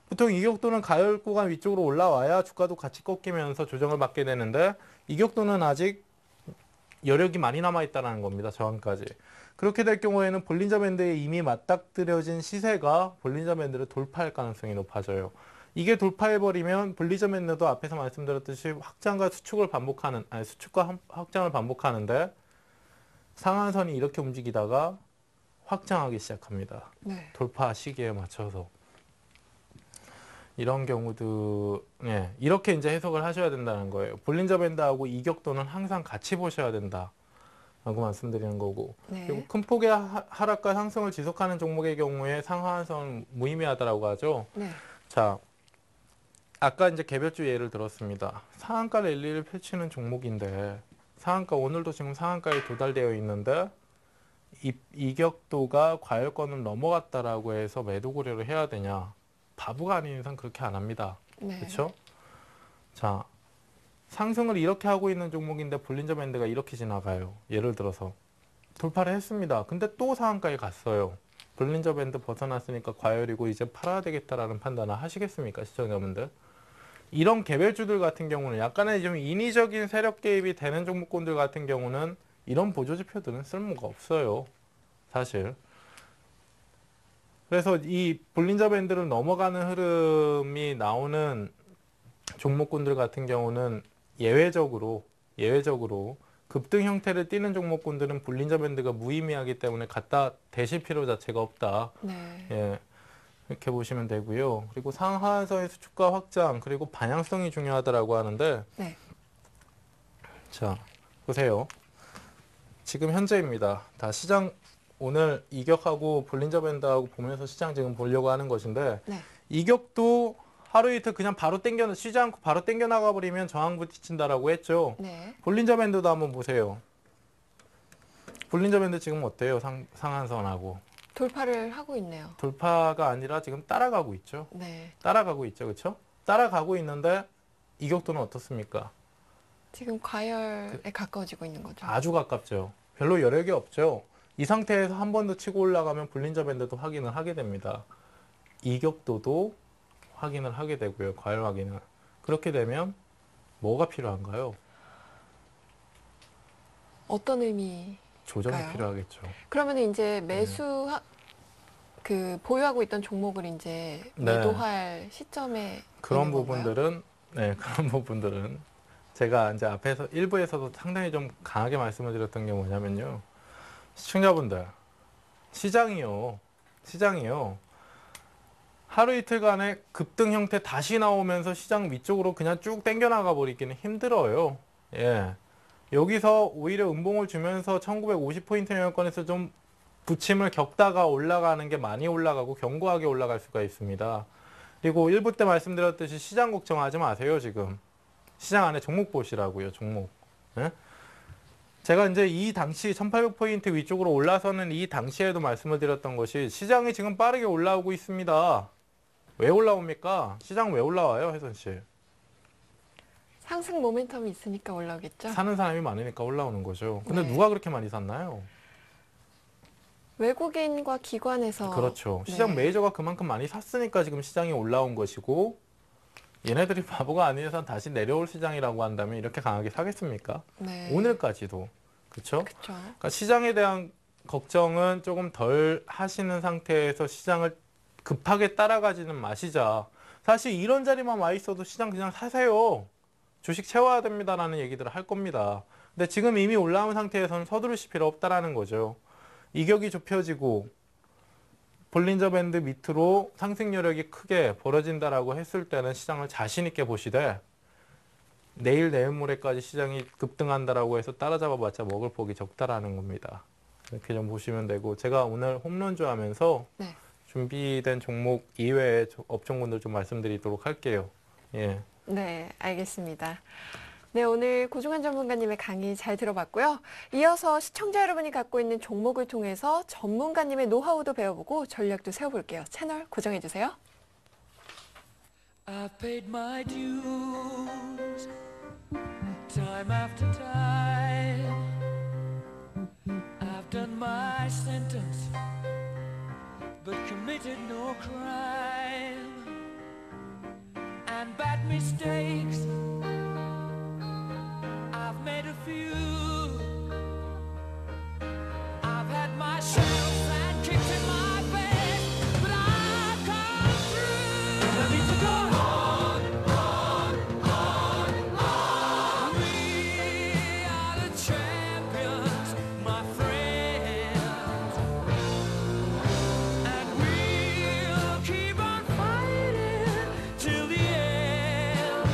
[SPEAKER 1] 보통 이격도는 가열 구간 위쪽으로 올라와야 주가도 같이 꺾이면서 조정을 받게 되는데, 이격도는 아직 여력이 많이 남아있다는 겁니다. 저항까지. 그렇게 될 경우에는 볼린저 밴드에 이미 맞닥뜨려진 시세가 볼린저 밴드를 돌파할 가능성이 높아져요. 이게 돌파해버리면 볼린저 밴드도 앞에서 말씀드렸듯이 수축과 확장을 반복하는데, 상한선이 이렇게 움직이다가 확장하기 시작합니다.
[SPEAKER 2] 네.
[SPEAKER 1] 돌파 시기에 맞춰서. 이런 경우도 이렇게 이제 해석을 하셔야 된다는 거예요. 볼린저 밴드하고 이격도는 항상 같이 보셔야 된다라고 말씀드리는 거고.
[SPEAKER 2] 네.
[SPEAKER 1] 그리고 큰 폭의 하락과 상승을 지속하는 종목의 경우에 상하한선 무의미하다라고 하죠.
[SPEAKER 2] 네.
[SPEAKER 1] 자, 아까 이제 개별주 예를 들었습니다. 상한가 랠리를 펼치는 종목인데, 상한가 오늘도 지금 상한가에 도달되어 있는데 이격도가 과열권을 넘어갔다라고 해서 매도 고려를 해야 되냐? 바보가 아닌 이상 그렇게 안 합니다.
[SPEAKER 2] 네.
[SPEAKER 1] 그렇죠? 자, 상승을 이렇게 하고 있는 종목인데 볼린저 밴드가 이렇게 지나가요. 예를 들어서 돌파를 했습니다. 근데 또 상한가에 갔어요. 볼린저 밴드 벗어났으니까 과열이고 이제 팔아야 되겠다라는 판단을 하시겠습니까, 시청자분들? 이런 개별주들 같은 경우는 약간의 좀 인위적인 세력 개입이 되는 종목군들 같은 경우는 이런 보조지표들은 쓸모가 없어요, 사실. 그래서 이 볼린저 밴드를 넘어가는 흐름이 나오는 종목군들 같은 경우는 예외적으로 급등 형태를 띠는 종목군들은 볼린저 밴드가 무의미하기 때문에 갖다 대실 필요 자체가 없다.
[SPEAKER 2] 네.
[SPEAKER 1] 예, 이렇게 보시면 되고요. 그리고 상하한선의 수축과 확장, 그리고 방향성이 중요하다라고 하는데,
[SPEAKER 2] 네.
[SPEAKER 1] 자, 보세요. 지금 현재입니다. 다 시장 오늘 이격하고 볼린저 밴드하고 보면서 시장 지금 보려고 하는 것인데
[SPEAKER 2] 네.
[SPEAKER 1] 이격도 하루 이틀 그냥 바로 쉬지 않고 바로 땡겨 나가 버리면 저항 부딪힌다라고 했죠.
[SPEAKER 2] 네.
[SPEAKER 1] 볼린저 밴드도 한번 보세요. 볼린저 밴드 지금 어때요? 상한선하고
[SPEAKER 2] 돌파를 하고 있네요.
[SPEAKER 1] 돌파가 아니라 지금 따라가고 있죠.
[SPEAKER 2] 네.
[SPEAKER 1] 따라가고 있죠. 그렇죠? 따라가고 있는데 이격도는 어떻습니까?
[SPEAKER 2] 지금 과열에 가까워지고 있는 거죠.
[SPEAKER 1] 아주 가깝죠. 별로 여력이 없죠. 이 상태에서 한 번 더 치고 올라가면 볼린저 밴드도 확인을 하게 됩니다. 이격도도 확인을 하게 되고요. 과열 확인을. 그렇게 되면 뭐가 필요한가요?
[SPEAKER 2] 어떤 의미?
[SPEAKER 1] 조정이
[SPEAKER 2] 그럴까요?
[SPEAKER 1] 필요하겠죠.
[SPEAKER 2] 그러면 이제 보유하고 있던 종목을 이제
[SPEAKER 1] 네.
[SPEAKER 2] 매도할 시점에
[SPEAKER 1] 그런
[SPEAKER 2] 있는 건가요?
[SPEAKER 1] 부분들은 그런 부분들은 제가 이제 앞에서 일부에서도 상당히 좀 강하게 말씀을 드렸던 게 뭐냐면요. 시청자분들, 시장이요. 하루 이틀간의 급등 형태 다시 나오면서 시장 위쪽으로 그냥 쭉 당겨나가 버리기는 힘들어요. 예. 여기서 오히려 음봉을 주면서 1950포인트 영역권에서 좀 부침을 겪다가 올라가는 게 많이 올라가고 견고하게 올라갈 수가 있습니다. 그리고 일부 때 말씀드렸듯이 시장 걱정하지 마세요, 지금. 시장 안에 종목 보시라고요, 종목. 예? 제가 이제 이 당시 1800포인트 위쪽으로 올라서는 이 당시에도 말씀을 드렸던 것이 시장이 지금 빠르게 올라오고 있습니다. 왜 올라옵니까? 시장 왜 올라와요, 혜선 씨?
[SPEAKER 2] 상승 모멘텀이 있으니까 올라오겠죠?
[SPEAKER 1] 사는 사람이 많으니까 올라오는 거죠. 근데
[SPEAKER 2] 네.
[SPEAKER 1] 누가 그렇게 많이 샀나요?
[SPEAKER 2] 외국인과 기관에서
[SPEAKER 1] 그렇죠.
[SPEAKER 2] 네.
[SPEAKER 1] 시장 메이저가 그만큼 많이 샀으니까 지금 시장이 올라온 것이고 얘네들이 바보가 아닌 이상 다시 내려올 시장이라고 한다면 이렇게 강하게 사겠습니까?
[SPEAKER 2] 네.
[SPEAKER 1] 오늘까지도. 그렇죠?
[SPEAKER 2] 그렇죠.
[SPEAKER 1] 그러니까 시장에 대한 걱정은 조금 덜 하시는 상태에서 시장을 급하게 따라가지는 마시자. 사실 이런 자리만 와 있어도 시장 그냥 사세요. 주식 채워야 됩니다라는 얘기들을 할 겁니다. 근데 지금 이미 올라온 상태에서는 서두르실 필요 없다라는 거죠. 이격이 좁혀지고 볼린저 밴드 밑으로 상승 여력이 크게 벌어진다라고 했을 때는 시장을 자신 있게 보시되 내일 모레까지 시장이 급등한다라고 해서 따라잡아봤자 먹을 폭이 적다라는 겁니다. 이렇게 좀 보시면 되고 제가 오늘 홈런주 하면서
[SPEAKER 2] 네.
[SPEAKER 1] 준비된 종목 이외의 업종군들 좀 말씀드리도록 할게요. 예.
[SPEAKER 2] 네, 알겠습니다. 네, 오늘 고종환 전문가님의 강의 잘 들어봤고요. 이어서 시청자 여러분이 갖고 있는 종목을 통해서 전문가님의 노하우도 배워보고 전략도 세워볼게요. 채널 고정해주세요.
[SPEAKER 4] I've paid my dues time after time. I've done my sentence but committed no crime. And bad mistakes I've made a few. I've had my share of bad kicks in my bed, but I've come through. And I need to go on. We are the champions, my friends, and we'll keep on fighting till the end.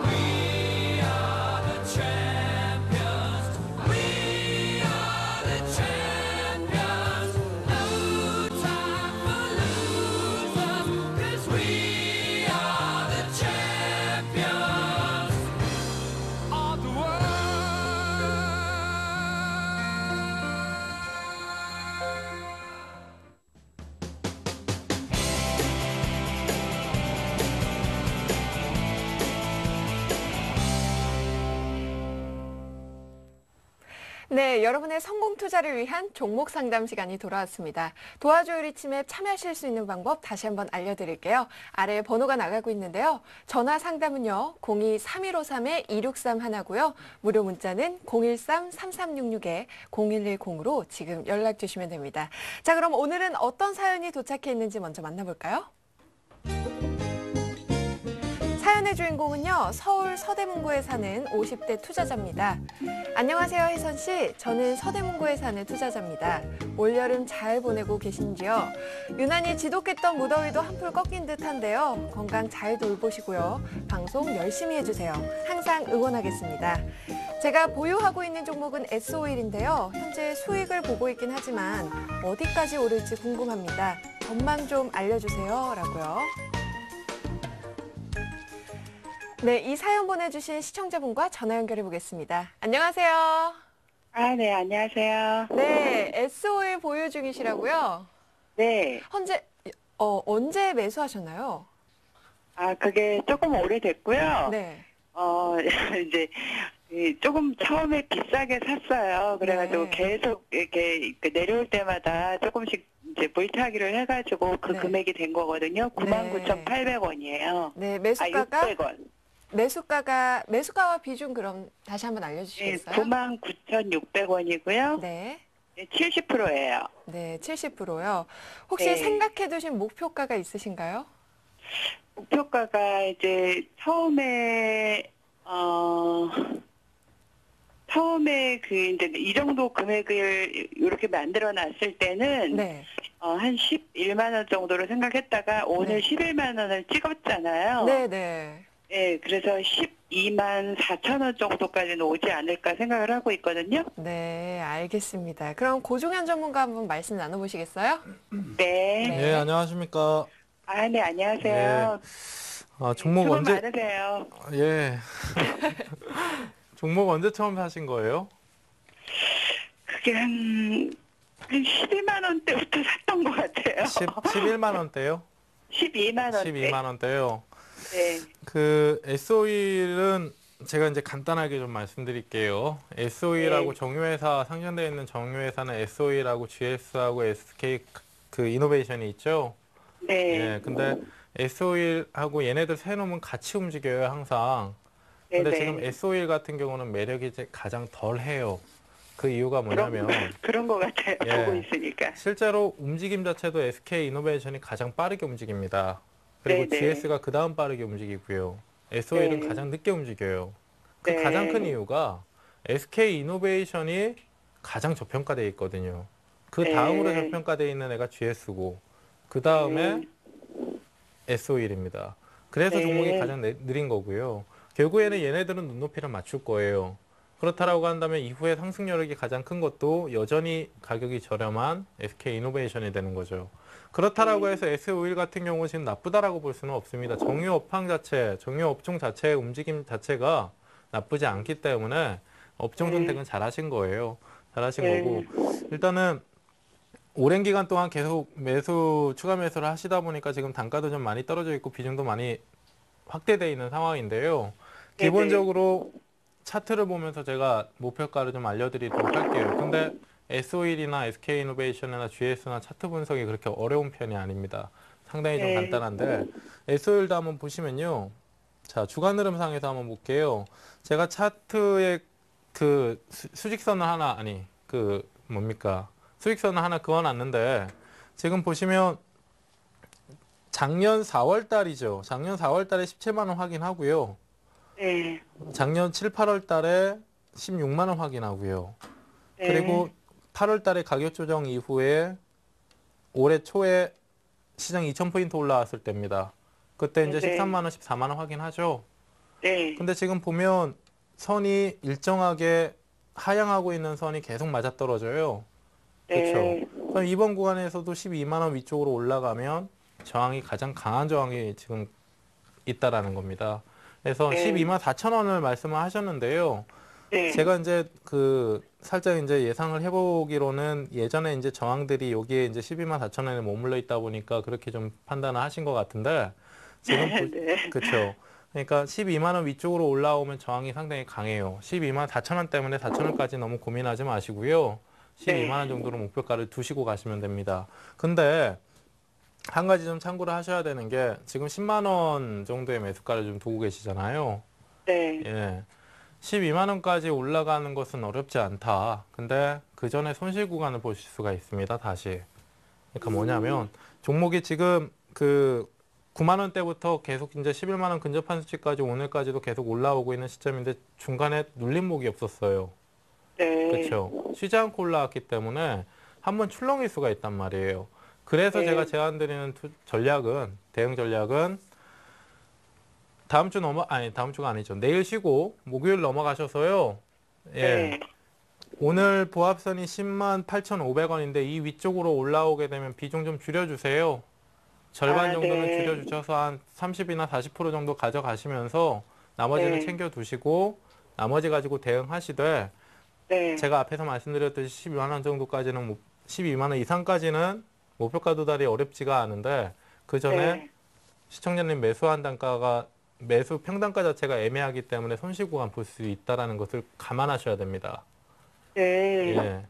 [SPEAKER 4] We are the champions. We are the champions. No time for losers, 'cause we are the champions of the world.
[SPEAKER 2] 네, 여러분의 성공 투자를 위한 종목 상담 시간이 돌아왔습니다. 도와줘요 리치맵 참여하실 수 있는 방법 다시 한번 알려드릴게요. 아래 번호가 나가고 있는데요. 전화 상담은요. 02-3153-2631고요. 무료 문자는 013-3366-0110으로 지금 연락 주시면 됩니다. 자, 그럼 오늘은 어떤 사연이 도착해 있는지 먼저 만나볼까요? 사연의 주인공은요, 서울 서대문구에 사는 50대 투자자입니다. 안녕하세요, 혜선 씨. 저는 서대문구에 사는 투자자입니다. 올여름 잘 보내고 계신지요? 유난히 지독했던 무더위도 한풀 꺾인 듯한데요. 건강 잘 돌보시고요. 방송 열심히 해주세요. 항상 응원하겠습니다. 제가 보유하고 있는 종목은 S-오일인데요. 현재 수익을 보고 있긴 하지만 어디까지 오를지 궁금합니다. 전망 좀 알려주세요. 라고요. 네, 이 사연 보내주신 시청자분과 전화 연결해 보겠습니다. 안녕하세요.
[SPEAKER 5] 네, 안녕하세요.
[SPEAKER 2] 네, S-오일 보유 중이시라고요?
[SPEAKER 5] 네.
[SPEAKER 2] 언제 매수하셨나요?
[SPEAKER 5] 그게 조금 오래됐고요.
[SPEAKER 2] 네.
[SPEAKER 5] 이제, 조금 처음에 비싸게 샀어요. 그래가지고
[SPEAKER 2] 네.
[SPEAKER 5] 계속 이렇게 내려올 때마다 조금씩 이제 물타기를 해가지고 그
[SPEAKER 2] 네.
[SPEAKER 5] 금액이 된 거거든요. 99,800원이에요.
[SPEAKER 2] 네, 매수가가
[SPEAKER 5] 600원.
[SPEAKER 2] 매수가와 비중 그럼 다시 한번
[SPEAKER 5] 네,
[SPEAKER 2] 알려주시겠어요?
[SPEAKER 5] 99,600원이고요.
[SPEAKER 2] 네.
[SPEAKER 5] 70%예요.
[SPEAKER 2] 네, 70%요. 혹시
[SPEAKER 5] 네.
[SPEAKER 2] 생각해두신 목표가가 있으신가요?
[SPEAKER 5] 목표가가 이제 처음에 이제 이 정도 금액을 이렇게 만들어 놨을 때는
[SPEAKER 2] 네.
[SPEAKER 5] 한 11만 원 정도로 생각했다가 오늘
[SPEAKER 2] 네.
[SPEAKER 5] 11만 원을 찍었잖아요.
[SPEAKER 2] 네, 네.
[SPEAKER 5] 네, 그래서 12만 4천 원 정도까지는 오지 않을까 생각을 하고 있거든요.
[SPEAKER 2] 네, 알겠습니다. 그럼 고종현 전문가 한번 말씀 나눠보시겠어요?
[SPEAKER 5] 네.
[SPEAKER 2] 네.
[SPEAKER 1] 안녕하십니까.
[SPEAKER 5] 네, 안녕하세요.
[SPEAKER 1] 종목
[SPEAKER 5] 수고
[SPEAKER 1] 언제,
[SPEAKER 5] 많으세요.
[SPEAKER 1] 예. 종목 언제 처음 사신 거예요?
[SPEAKER 5] 그게 한 12만 원대부터 샀던 것 같아요.
[SPEAKER 1] 11만 원대요?
[SPEAKER 5] 12만 원대.
[SPEAKER 1] 12만 원대요.
[SPEAKER 5] 네.
[SPEAKER 1] 그 S-오일은 제가 이제 간단하게 좀 말씀드릴게요. S-오일하고
[SPEAKER 5] 네.
[SPEAKER 1] 정유회사 상장되어 있는 정유회사는 S-오일하고 GS하고 SK 그 이노베이션이 있죠.
[SPEAKER 5] 네.
[SPEAKER 1] 예, 근데 S-오일하고 얘네들 세 놈은 같이 움직여요, 항상. 근데
[SPEAKER 5] 네네.
[SPEAKER 1] 지금 S-오일 같은 경우는 매력이 이제 가장 덜해요. 그 이유가 뭐냐면
[SPEAKER 5] 그런 것 같아요.
[SPEAKER 1] 예.
[SPEAKER 5] 보고 있으니까.
[SPEAKER 1] 실제로 움직임 자체도 SK 이노베이션이 가장 빠르게 움직입니다. 그리고
[SPEAKER 5] 네네.
[SPEAKER 1] GS가 그 다음 빠르게 움직이고요. S-오일은
[SPEAKER 5] 네.
[SPEAKER 1] 가장 늦게 움직여요. 그
[SPEAKER 5] 네.
[SPEAKER 1] 가장 큰 이유가 SK 이노베이션이 가장 저평가되어 있거든요. 그
[SPEAKER 5] 네.
[SPEAKER 1] 다음으로 저평가되어 있는 애가 GS고 그 다음에
[SPEAKER 5] 네.
[SPEAKER 1] S-오일입니다. 그래서
[SPEAKER 5] 네.
[SPEAKER 1] 종목이 가장 느린 거고요. 결국에는 얘네들은 눈높이를 맞출 거예요. 그렇다라고 한다면 이후에 상승 여력이 가장 큰 것도 여전히 가격이 저렴한 SK 이노베이션이 되는 거죠. 그렇다라고 해서 S-오일 같은 경우 지금 나쁘다라고 볼 수는 없습니다. 정유 업황 자체, 정유 업종 자체의 움직임 자체가 나쁘지 않기 때문에 업종 선택은 잘하신 거예요. 잘하신
[SPEAKER 5] 네.
[SPEAKER 1] 거고 일단은 오랜 기간 동안 계속 추가 매수를 하시다 보니까 지금 단가도 좀 많이 떨어져 있고 비중도 많이 확대되어 있는 상황인데요.
[SPEAKER 5] 네네.
[SPEAKER 1] 기본적으로 차트를 보면서 제가 목표가를 좀 알려드리도록 할게요. 근데 S-오일이나 SK이노베이션이나 GS나 차트 분석이 그렇게 어려운 편이 아닙니다. 상당히 좀
[SPEAKER 5] 네.
[SPEAKER 1] 간단한데 S-오일도 한번 보시면요. 자, 주간 흐름상에서 한번 볼게요. 제가 차트에 그 수직선을 하나 수익선을 하나 그어놨는데 지금 보시면 작년 4월 달이죠. 작년 4월 달에 17만 원 확인하고요.
[SPEAKER 5] 네.
[SPEAKER 1] 작년 7, 8월 달에 16만 원 확인하고요.
[SPEAKER 5] 네.
[SPEAKER 1] 그리고 8월 달에 가격 조정 이후에 올해 초에 시장 2,000포인트 올라왔을 때입니다. 그때 이제
[SPEAKER 5] 네.
[SPEAKER 1] 13만 원, 14만 원 확인하죠.
[SPEAKER 5] 네.
[SPEAKER 1] 근데 지금 보면 선이 일정하게 하향하고 있는 선이 계속 맞아떨어져요.
[SPEAKER 5] 네.
[SPEAKER 1] 그렇죠. 그럼 이번 구간에서도 12만 원 위쪽으로 올라가면 저항이 가장 강한 저항이 지금 있다라는 겁니다. 그래서
[SPEAKER 5] 네.
[SPEAKER 1] 12만 4천 원을 말씀을 하셨는데요.
[SPEAKER 5] 네.
[SPEAKER 1] 제가 이제 살짝 이제 예상을 해보기로는 예전에 이제 저항들이 여기에 이제 12만 4천 원에 머물러 있다 보니까 그렇게 좀 판단을 하신 것 같은데 지금
[SPEAKER 5] 네.
[SPEAKER 1] 그렇죠. 그러니까 12만 원 위쪽으로 올라오면 저항이 상당히 강해요. 12만 4천 원 때문에 4천 원까지 너무 고민하지 마시고요. 12만 원 정도로 목표가를 두시고 가시면 됩니다. 근데 한 가지 좀 참고를 하셔야 되는 게 지금 10만 원 정도의 매수가를 좀 두고 계시잖아요.
[SPEAKER 5] 네.
[SPEAKER 1] 예. 12만 원까지 올라가는 것은 어렵지 않다. 근데 그 전에 손실 구간을 보실 수가 있습니다. 다시. 그러니까 뭐냐면 종목이 지금 9만 원대부터 계속 이제 11만 원 근접한 수치까지 오늘까지도 계속 올라오고 있는 시점인데 중간에 눌림목이 없었어요.
[SPEAKER 5] 네.
[SPEAKER 1] 그렇죠. 쉬지 않고 올라왔기 때문에 한번 출렁일 수가 있단 말이에요. 그래서
[SPEAKER 5] 네.
[SPEAKER 1] 제가 제안드리는 대응 전략은 다음 주가 아니죠. 내일 쉬고 목요일 넘어가셔서요. 예.
[SPEAKER 5] 네.
[SPEAKER 1] 오늘 보합선이 10만 8,500원인데 이 위쪽으로 올라오게 되면 비중 좀 줄여주세요. 절반
[SPEAKER 5] 아,
[SPEAKER 1] 정도는
[SPEAKER 5] 네.
[SPEAKER 1] 줄여주셔서 한 30이나 40% 정도 가져가시면서 나머지는
[SPEAKER 5] 네.
[SPEAKER 1] 챙겨두시고 나머지 가지고 대응하시되
[SPEAKER 5] 네.
[SPEAKER 1] 제가 앞에서 말씀드렸듯이 12만 원 정도까지는 12만 원 이상까지는 목표가 도달이 어렵지가 않은데 그 전에
[SPEAKER 5] 네.
[SPEAKER 1] 시청자님 매수한 단가가 매수 평단가 자체가 애매하기 때문에 손실 구간 볼 수 있다라는 것을 감안하셔야 됩니다.
[SPEAKER 5] 네.
[SPEAKER 1] 예.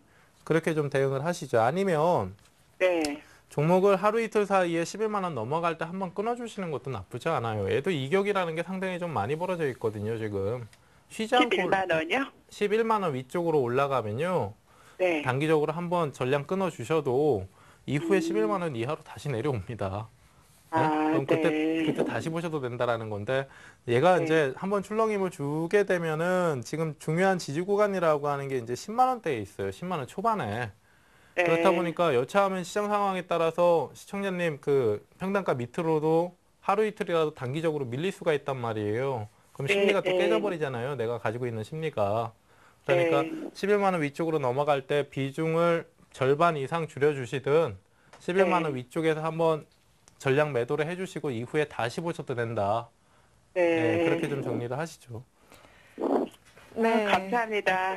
[SPEAKER 1] 그렇게 좀 대응을 하시죠. 아니면
[SPEAKER 5] 네.
[SPEAKER 1] 종목을 하루 이틀 사이에 11만 원 넘어갈 때 한번 끊어주시는 것도 나쁘지 않아요. 얘도 이격이라는 게 상당히 좀 많이 벌어져 있거든요, 지금. 쉬지 않고
[SPEAKER 5] 11만 원이요?
[SPEAKER 1] 11만 원 위쪽으로 올라가면요.
[SPEAKER 5] 네.
[SPEAKER 1] 단기적으로 한번 전량 끊어주셔도 이후에 11만 원 이하로 다시 내려옵니다. 네?
[SPEAKER 5] 아,
[SPEAKER 1] 그럼 그때
[SPEAKER 5] 네.
[SPEAKER 1] 다시 보셔도 된다라는 건데 얘가
[SPEAKER 5] 네.
[SPEAKER 1] 이제 한번 출렁임을 주게 되면은 지금 중요한 지지 구간이라고 하는 게 이제 10만 원대에 있어요. 10만 원 초반에.
[SPEAKER 5] 네.
[SPEAKER 1] 그렇다 보니까 여차하면 시장 상황에 따라서 시청자님 그 평단가 밑으로도 하루 이틀이라도 단기적으로 밀릴 수가 있단 말이에요. 그럼
[SPEAKER 5] 네,
[SPEAKER 1] 심리가 또
[SPEAKER 5] 네.
[SPEAKER 1] 깨져버리잖아요. 내가 가지고 있는 심리가. 그러니까
[SPEAKER 5] 네.
[SPEAKER 1] 11만 원 위쪽으로 넘어갈 때 비중을 절반 이상 줄여주시든 11만 원
[SPEAKER 5] 네.
[SPEAKER 1] 위쪽에서 한번 전량 매도를 해주시고 이후에 다시 보셔도 된다.
[SPEAKER 5] 네.
[SPEAKER 1] 네, 그렇게 좀 정리를 하시죠.
[SPEAKER 2] 네.
[SPEAKER 5] 감사합니다.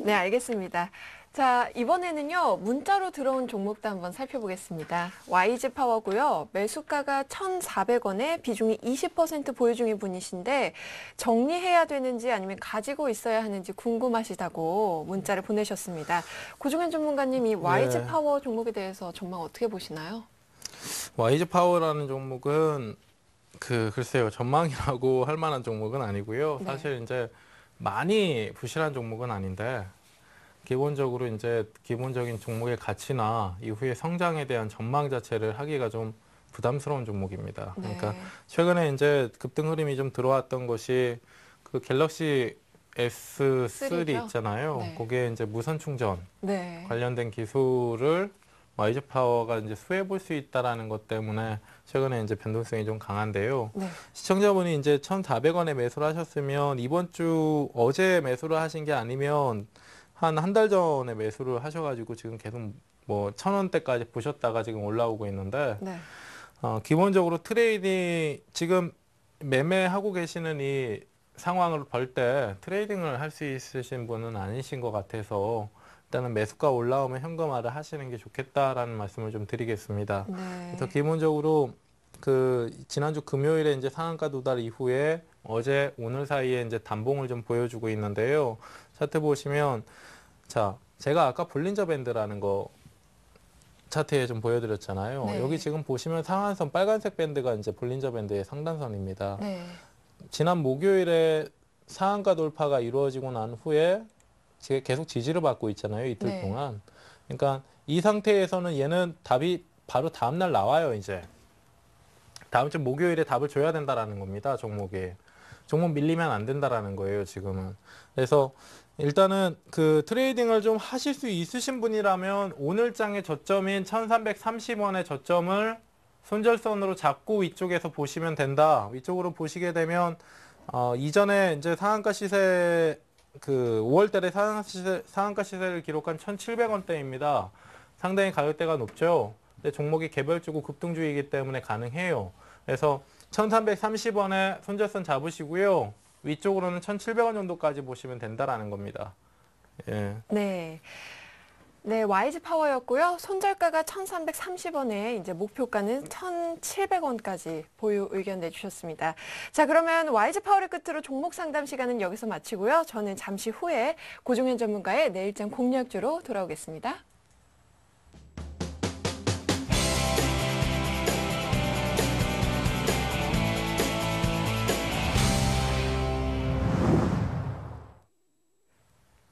[SPEAKER 2] 네, 알겠습니다. 자, 이번에는요, 문자로 들어온 종목도 한번 살펴보겠습니다. YG 파워고요. 매수가가 1,400원에 비중이 20% 보유 중인 분이신데 정리해야 되는지 아니면 가지고 있어야 하는지 궁금하시다고 문자를 보내셨습니다. 고종현 전문가님, 이 YG
[SPEAKER 1] 네.
[SPEAKER 2] 파워 종목에 대해서 전망 어떻게 보시나요?
[SPEAKER 1] YG 파워라는 종목은 글쎄요, 전망이라고 할 만한 종목은 아니고요.
[SPEAKER 2] 네.
[SPEAKER 1] 사실 이제 많이 부실한 종목은 아닌데 기본적으로 이제 기본적인 종목의 가치나 이후의 성장에 대한 전망 자체를 하기가 좀 부담스러운 종목입니다. 그러니까
[SPEAKER 2] 네.
[SPEAKER 1] 최근에 이제 급등 흐름이 좀 들어왔던 것이 그 갤럭시 S3
[SPEAKER 2] 쓰리죠?
[SPEAKER 1] 있잖아요.
[SPEAKER 2] 네.
[SPEAKER 1] 거기에 이제 무선 충전
[SPEAKER 2] 네.
[SPEAKER 1] 관련된 기술을 YG 파워가 이제 수혜해 볼 수 있다라는 것 때문에 최근에 이제 변동성이 좀 강한데요.
[SPEAKER 2] 네.
[SPEAKER 1] 시청자분이 이제 1,400원에 매수를 하셨으면 이번 주 어제 매수를 하신 게 아니면 한 달 전에 매수를 하셔가지고 지금 계속 뭐 1,000원대까지 보셨다가 지금 올라오고 있는데
[SPEAKER 2] 네.
[SPEAKER 1] 기본적으로 트레이딩 지금 매매하고 계시는 이 상황을 볼 때 트레이딩을 할 수 있으신 분은 아니신 것 같아서 일단은 매수가 올라오면 현금화를 하시는 게 좋겠다라는 말씀을 좀 드리겠습니다.
[SPEAKER 2] 네.
[SPEAKER 1] 그래서 기본적으로 그 지난주 금요일에 이제 상한가 도달 이후에 어제 오늘 사이에 이제 단봉을 좀 보여주고 있는데요. 차트 보시면 자 제가 아까 볼린저 밴드라는 거 차트에 좀 보여드렸잖아요.
[SPEAKER 2] 네.
[SPEAKER 1] 여기 지금 보시면 상한선 빨간색 밴드가 이제 볼린저 밴드의 상단선입니다.
[SPEAKER 2] 네.
[SPEAKER 1] 지난 목요일에 상한가 돌파가 이루어지고 난 후에 계속 지지를 받고 있잖아요. 이틀
[SPEAKER 2] 네.
[SPEAKER 1] 동안. 그러니까 이 상태에서는 얘는 답이 바로 다음날 나와요. 이제. 다음 주 목요일에 답을 줘야 된다라는 겁니다. 종목에. 종목 밀리면 안 된다라는 거예요. 지금은. 그래서 일단은 그 트레이딩을 좀 하실 수 있으신 분이라면 오늘 장의 저점인 1330원의 저점을 손절선으로 잡고 위쪽에서 보시면 된다. 위쪽으로 보시게 되면 이전에 이제 상한가 시세 그 5월달에 상한가 시세를 기록한 1,700원대입니다. 상당히 가격대가 높죠. 근데 종목이 개별주고 급등주이기 때문에 가능해요. 그래서 1,330원에 손절선 잡으시고요. 위쪽으로는 1,700원 정도까지 보시면 된다라는 겁니다. 예.
[SPEAKER 2] 네. 네, YG 파워였고요. 손절가가 1,330원에 이제 목표가는 1,700원까지 보유 의견 내주셨습니다. 자, 그러면 YG 파워를 끝으로 종목 상담 시간은 여기서 마치고요. 저는 잠시 후에 고종현 전문가의 내일장 공략주로 돌아오겠습니다.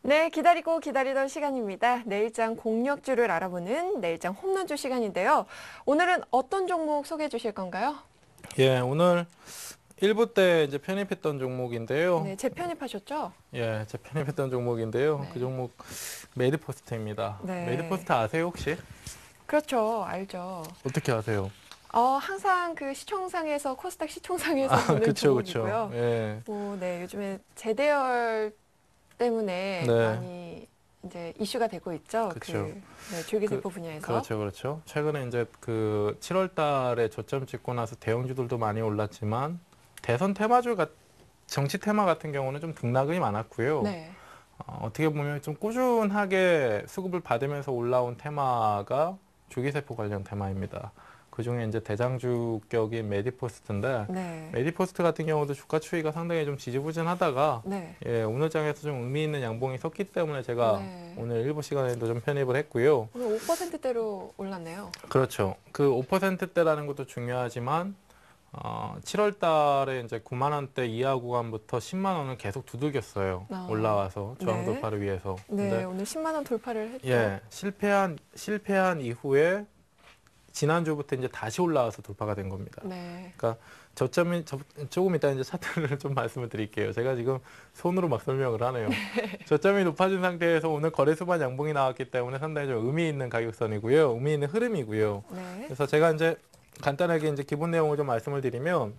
[SPEAKER 2] 네, 네, 기다리고 기다리던 시간입니다. 내일장 공략주를 알아보는 내일장 홈런주 시간인데요. 오늘은 어떤 종목 소개해 주실 건가요?
[SPEAKER 1] 예, 오늘 1부 때 이제 편입했던 종목인데요.
[SPEAKER 2] 네, 재편입하셨죠?
[SPEAKER 1] 예, 제 편입했던 종목인데요.
[SPEAKER 2] 네.
[SPEAKER 1] 그 종목 메디포스트입니다.
[SPEAKER 2] 네.
[SPEAKER 1] 메디포스트 아세요, 혹시?
[SPEAKER 2] 그렇죠, 알죠.
[SPEAKER 1] 어떻게 아세요?
[SPEAKER 2] 항상 그 시총상에서 코스닥 시총상에서 보는
[SPEAKER 1] 그쵸,
[SPEAKER 2] 종목이고요.
[SPEAKER 1] 예.
[SPEAKER 2] 네, 요즘에 재대열 때문에
[SPEAKER 1] 네.
[SPEAKER 2] 많이 이제 이슈가 되고 있죠.
[SPEAKER 1] 그쵸.
[SPEAKER 2] 네, 줄기세포 분야에서.
[SPEAKER 1] 그렇죠, 그렇죠. 최근에 이제 그 7월 달에 저점 찍고 나서 대형주들도 많이 올랐지만 대선 테마주 정치 테마 같은 경우는 좀 등락이 많았고요.
[SPEAKER 2] 네,
[SPEAKER 1] 어떻게 보면 좀 꾸준하게 수급을 받으면서 올라온 테마가 줄기세포 관련 테마입니다. 그중에 이제 대장주격인 메디포스트인데
[SPEAKER 2] 네,
[SPEAKER 1] 메디포스트 같은 경우도 주가 추이가 상당히 좀 지지부진하다가
[SPEAKER 2] 네.
[SPEAKER 1] 예, 오늘 장에서 좀 의미 있는 양봉이 섰기 때문에 제가
[SPEAKER 2] 네.
[SPEAKER 1] 오늘 일부 시간에도 좀 편입을 했고요.
[SPEAKER 2] 오늘 5%대로 올랐네요.
[SPEAKER 1] 그렇죠. 그 5%대라는 것도 중요하지만 7월 달에 이제 9만 원대 이하 구간부터 10만 원을 계속 두들겼어요. 올라와서 저항
[SPEAKER 2] 네.
[SPEAKER 1] 돌파를 위해서.
[SPEAKER 2] 네,
[SPEAKER 1] 근데
[SPEAKER 2] 오늘 10만 원 돌파를 했죠.
[SPEAKER 1] 예, 실패한 이후에 지난주부터 이제 다시 올라와서 돌파가 된 겁니다.
[SPEAKER 2] 네,
[SPEAKER 1] 조금 이따 이제 차트를 좀 말씀을 드릴게요. 제가 지금 손으로 막 설명을 하네요. 저점이 높아진 상태에서 오늘 거래 수반 양봉이 나왔기 때문에 상당히 좀 의미 있는 가격선이고요. 의미 있는 흐름이고요.
[SPEAKER 2] 네,
[SPEAKER 1] 그래서 제가 이제 간단하게 이제 기본 내용을 좀 말씀을 드리면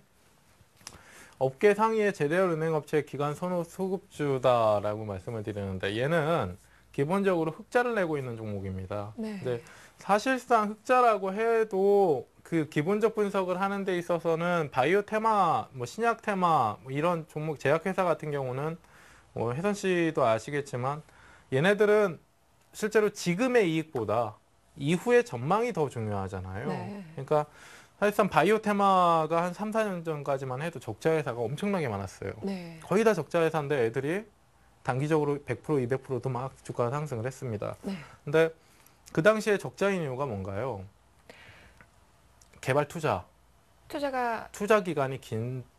[SPEAKER 1] 업계 상위의 제대열 은행업체 기관 선호 수급주다라고 말씀을 드리는데 얘는 기본적으로 흑자를 내고 있는 종목입니다.
[SPEAKER 2] 네.
[SPEAKER 1] 근데 사실상 흑자라고 해도 그 기본적 분석을 하는 데 있어서는 바이오 테마, 뭐 신약 테마, 뭐 이런 종목 제약회사 같은 경우는 뭐 혜선 씨도 아시겠지만 얘네들은 실제로 지금의 이익보다 이후의 전망이 더 중요하잖아요.
[SPEAKER 2] 네.
[SPEAKER 1] 그러니까 사실상 바이오 테마가 한 3, 4년 전까지만 해도 적자 회사가 엄청나게 많았어요.
[SPEAKER 2] 네,
[SPEAKER 1] 거의 다 적자 회사인데 애들이 단기적으로 100%, 200%도 막 주가 상승을 했습니다.
[SPEAKER 2] 네.
[SPEAKER 1] 근데 그 당시에 적자인 이유가 뭔가요? 개발 투자 기간이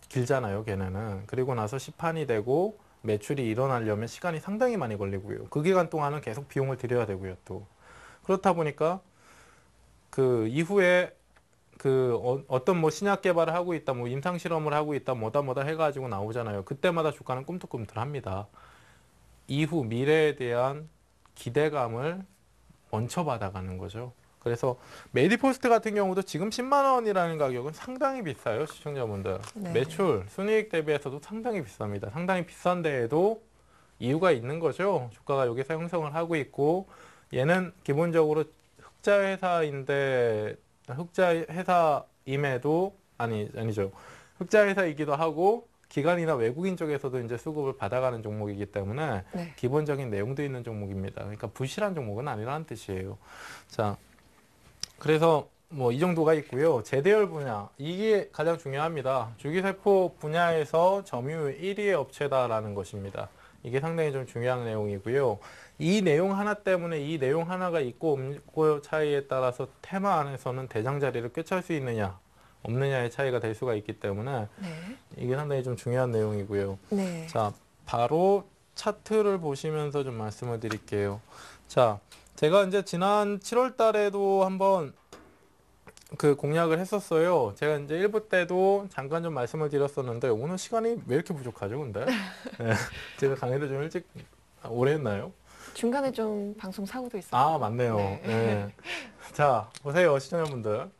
[SPEAKER 1] 길잖아요, 걔네는. 그리고 나서 시판이 되고 매출이 일어나려면 시간이 상당히 많이 걸리고요. 그 기간 동안은 계속 비용을 들여야 되고요, 또. 그렇다 보니까 그 이후에 어떤 뭐 신약 개발을 하고 있다, 뭐 임상 실험을 하고 있다, 뭐다 해가지고 나오잖아요. 그때마다 주가는 꿈틀꿈틀합니다. 이후 미래에 대한 기대감을 먼저 받아가는 거죠. 그래서 메디포스트 같은 경우도 지금 10만 원이라는 가격은 상당히 비싸요, 시청자분들.
[SPEAKER 2] 네.
[SPEAKER 1] 매출, 순이익 대비해서도 상당히 비쌉니다. 상당히 비싼데에도 이유가 있는 거죠. 주가가 여기서 형성을 하고 있고 얘는 기본적으로 흑자 회사임에도 아니죠. 흑자 회사이기도 하고 기관이나 외국인 쪽에서도 이제 수급을 받아가는 종목이기 때문에
[SPEAKER 2] 네.
[SPEAKER 1] 기본적인 내용도 있는 종목입니다. 그러니까 부실한 종목은 아니라는 뜻이에요. 자, 그래서 뭐 이 정도가 있고요. 제대열 분야, 이게 가장 중요합니다. 줄기세포 분야에서 점유율 1위의 업체다라는 것입니다. 이게 상당히 좀 중요한 내용이고요. 이 내용 하나 때문에 이 내용 하나가 있고 없고 차이에 따라서 테마 안에서는 대장 자리를 꿰찰 수 있느냐 없느냐의 차이가 될 수가 있기 때문에
[SPEAKER 2] 네.
[SPEAKER 1] 이게 상당히 좀 중요한 내용이고요.
[SPEAKER 2] 네.
[SPEAKER 1] 자, 바로 차트를 보시면서 좀 말씀을 드릴게요. 자, 제가 이제 지난 7월 달에도 한번 그 공략을 했었어요. 제가 이제 1부 때도 잠깐 좀 말씀을 드렸었는데 오늘 시간이 왜 이렇게 부족하죠, 근데? 네, 제가 강의를 좀 일찍 오래 했나요?
[SPEAKER 2] 중간에 좀 방송 사고도 있었어요.
[SPEAKER 1] 아, 맞네요.
[SPEAKER 2] 네.
[SPEAKER 1] 네. 자, 보세요, 시청자분들.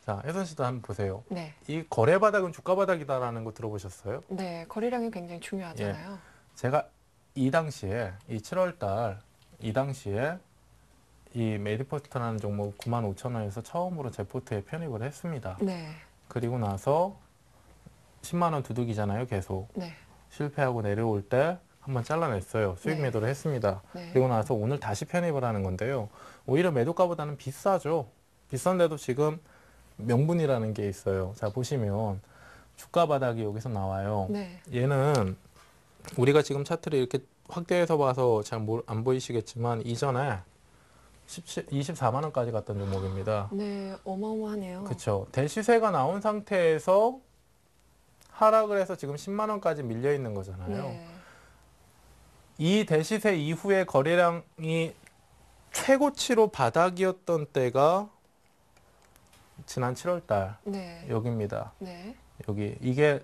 [SPEAKER 1] 자, 혜선 씨도 한번 보세요.
[SPEAKER 2] 네.
[SPEAKER 1] 이 거래 바닥은 주가 바닥이다라는 거 들어보셨어요?
[SPEAKER 2] 네, 거래량이 굉장히 중요하잖아요.
[SPEAKER 1] 제가 이 당시에 이 7월 달 이 당시에 이 메디포스트라는 종목 95,000원에서 처음으로 제 포트에 편입을 했습니다.
[SPEAKER 2] 네.
[SPEAKER 1] 그리고 나서 10만 원 두둑이잖아요, 계속.
[SPEAKER 2] 네.
[SPEAKER 1] 실패하고 내려올 때 한번 잘라냈어요. 수익
[SPEAKER 2] 네.
[SPEAKER 1] 매도를 했습니다.
[SPEAKER 2] 네.
[SPEAKER 1] 그리고 나서 오늘 다시 편입을 하는 건데요. 오히려 매도가보다는 비싸죠. 비싼데도 지금 명분이라는 게 있어요. 자, 보시면 주가 바닥이 여기서 나와요.
[SPEAKER 2] 네.
[SPEAKER 1] 얘는 우리가 지금 차트를 이렇게 확대해서 봐서 잘 안 보이시겠지만 이전에 24만 원까지 갔던 종목입니다.
[SPEAKER 2] 네, 어마어마하네요.
[SPEAKER 1] 그렇죠. 대시세가 나온 상태에서 하락을 해서 지금 10만 원까지 밀려 있는 거잖아요.
[SPEAKER 2] 네.
[SPEAKER 1] 이 대시세 이후에 거래량이 최고치로 바닥이었던 때가 지난 7월 달
[SPEAKER 2] 네.
[SPEAKER 1] 여기입니다.
[SPEAKER 2] 네.
[SPEAKER 1] 여기 이게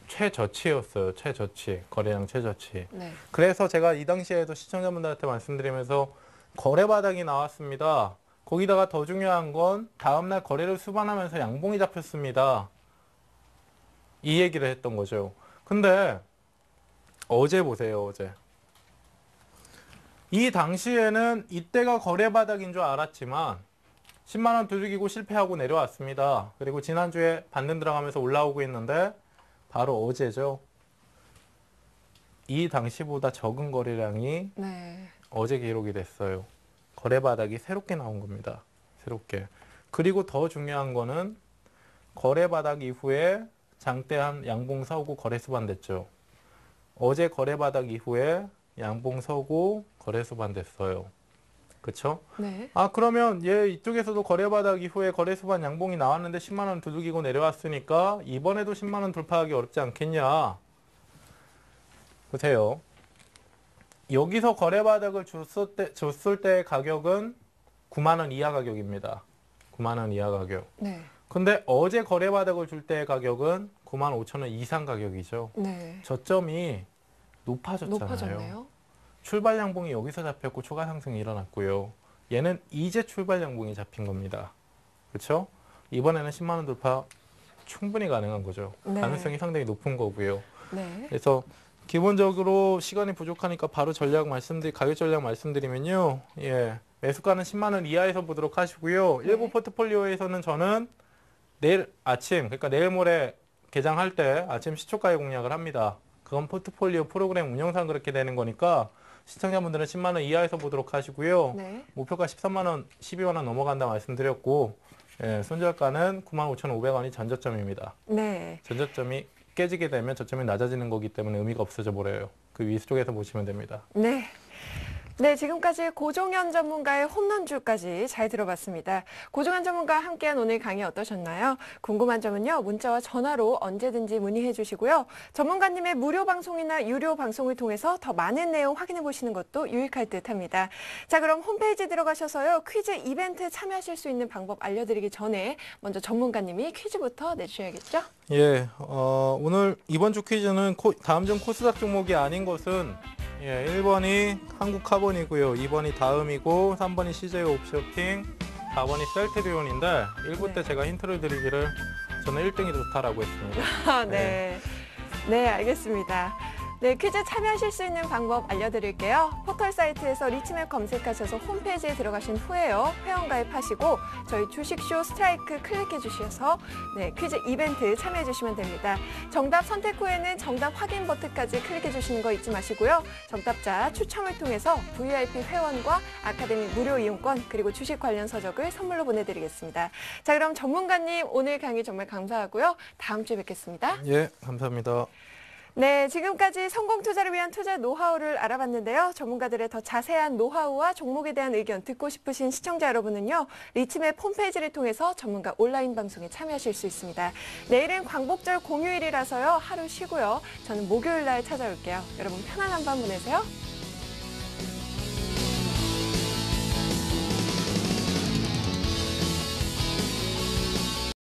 [SPEAKER 1] 최저치였어요. 최저치. 거래량 최저치.
[SPEAKER 2] 네.
[SPEAKER 1] 그래서 제가 이 당시에도 시청자분들한테 말씀드리면서 거래 바닥이 나왔습니다. 거기다가 더 중요한 건 다음날 거래를 수반하면서 양봉이 잡혔습니다. 이 얘기를 했던 거죠. 근데 어제 보세요. 어제. 이 당시에는 이때가 거래 바닥인 줄 알았지만 10만 원 두들기고 실패하고 내려왔습니다. 그리고 지난주에 반등 들어가면서 올라오고 있는데 바로 어제죠. 이 당시보다 적은 거래량이
[SPEAKER 2] 네.
[SPEAKER 1] 어제 기록이 됐어요. 거래 바닥이 새롭게 나온 겁니다. 새롭게. 그리고 더 중요한 거는 거래 바닥 이후에 장대한 양봉 서고 거래 수반됐죠. 어제 거래 바닥 이후에 양봉 서고 거래 수반됐어요. 그쵸?
[SPEAKER 2] 네.
[SPEAKER 1] 아, 그러면 얘 이쪽에서도 거래 바닥 이후에 거래 수반 양봉이 나왔는데 10만 원 두들기고 내려왔으니까 이번에도 10만 원 돌파하기 어렵지 않겠냐? 보세요. 여기서 거래 바닥을 줬을 때 가격은 9만 원 이하 가격입니다. 9만 원 이하 가격.
[SPEAKER 2] 네.
[SPEAKER 1] 근데 어제 거래 바닥을 줄 때의 가격은 9만 5천 원 이상 가격이죠.
[SPEAKER 2] 네.
[SPEAKER 1] 저점이 높아졌잖아요.
[SPEAKER 2] 높아졌네요.
[SPEAKER 1] 출발 양봉이 여기서 잡혔고 추가 상승이 일어났고요. 얘는 이제 출발 양봉이 잡힌 겁니다. 그렇죠? 이번에는 10만 원 돌파 충분히 가능한 거죠.
[SPEAKER 2] 네.
[SPEAKER 1] 가능성이 상당히 높은 거고요.
[SPEAKER 2] 네.
[SPEAKER 1] 그래서 기본적으로 시간이 부족하니까 바로 가격 전략 말씀드리면요. 예. 매수가는 10만 원 이하에서 보도록 하시고요.
[SPEAKER 2] 네.
[SPEAKER 1] 일부 포트폴리오에서는 저는 내일 아침, 그러니까 내일 모레 개장할 때 아침 시초가에 공략을 합니다. 그건 포트폴리오 프로그램 운영상 그렇게 되는 거니까 시청자분들은 10만 원 이하에서 보도록 하시고요.
[SPEAKER 2] 네.
[SPEAKER 1] 목표가 13만 원, 12만 원 넘어간다 말씀드렸고 예, 손절가는 95,500원이 전저점입니다.
[SPEAKER 2] 네.
[SPEAKER 1] 전저점이 깨지게 되면 저점이 낮아지는 거기 때문에 의미가 없어져 버려요. 그 위쪽에서 보시면 됩니다.
[SPEAKER 2] 네. 네, 지금까지 고종현 전문가의 홈런주까지 잘 들어봤습니다. 고종현 전문가와 함께한 오늘 강의 어떠셨나요? 궁금한 점은요, 문자와 전화로 언제든지 문의해 주시고요. 전문가님의 무료 방송이나 유료 방송을 통해서 더 많은 내용 확인해 보시는 것도 유익할 듯 합니다. 자, 그럼 홈페이지 들어가셔서요, 퀴즈 이벤트 참여하실 수 있는 방법 알려드리기 전에 먼저 전문가님이 퀴즈부터 내주셔야겠죠?
[SPEAKER 1] 예, 오늘 이번 주 퀴즈는 다음 중 코스닥 종목이 아닌 것은 예, 1번이 한국카본이고요. 2번이 다음이고 3번이 CJ 옵쇼핑, 4번이 셀트리온인데 1부 때 제가 힌트를 드리기를 저는 1등이 좋다라고 했습니다.
[SPEAKER 2] 아, 네. 네, 알겠습니다. 네, 퀴즈 참여하실 수 있는 방법 알려드릴게요. 포털 사이트에서 리치맵 검색하셔서 홈페이지에 들어가신 후에요. 회원가입하시고 저희 주식쇼 스트라이크 클릭해 주셔서 네, 퀴즈 이벤트 참여해 주시면 됩니다. 정답 선택 후에는 정답 확인 버튼까지 클릭해 주시는 거 잊지 마시고요. 정답자 추첨을 통해서 VIP 회원과 아카데미 무료 이용권 그리고 주식 관련 서적을 선물로 보내드리겠습니다. 자, 그럼 전문가님 오늘 강의 정말 감사하고요. 다음 주에 뵙겠습니다.
[SPEAKER 1] 예, 감사합니다.
[SPEAKER 2] 네, 지금까지 성공 투자를 위한 투자 노하우를 알아봤는데요. 전문가들의 더 자세한 노하우와 종목에 대한 의견 듣고 싶으신 시청자 여러분은요. 리치맵 홈페이지를 통해서 전문가 온라인 방송에 참여하실 수 있습니다. 내일은 광복절 공휴일이라서요. 하루 쉬고요. 저는 목요일 날 찾아올게요. 여러분 편안한 밤 보내세요.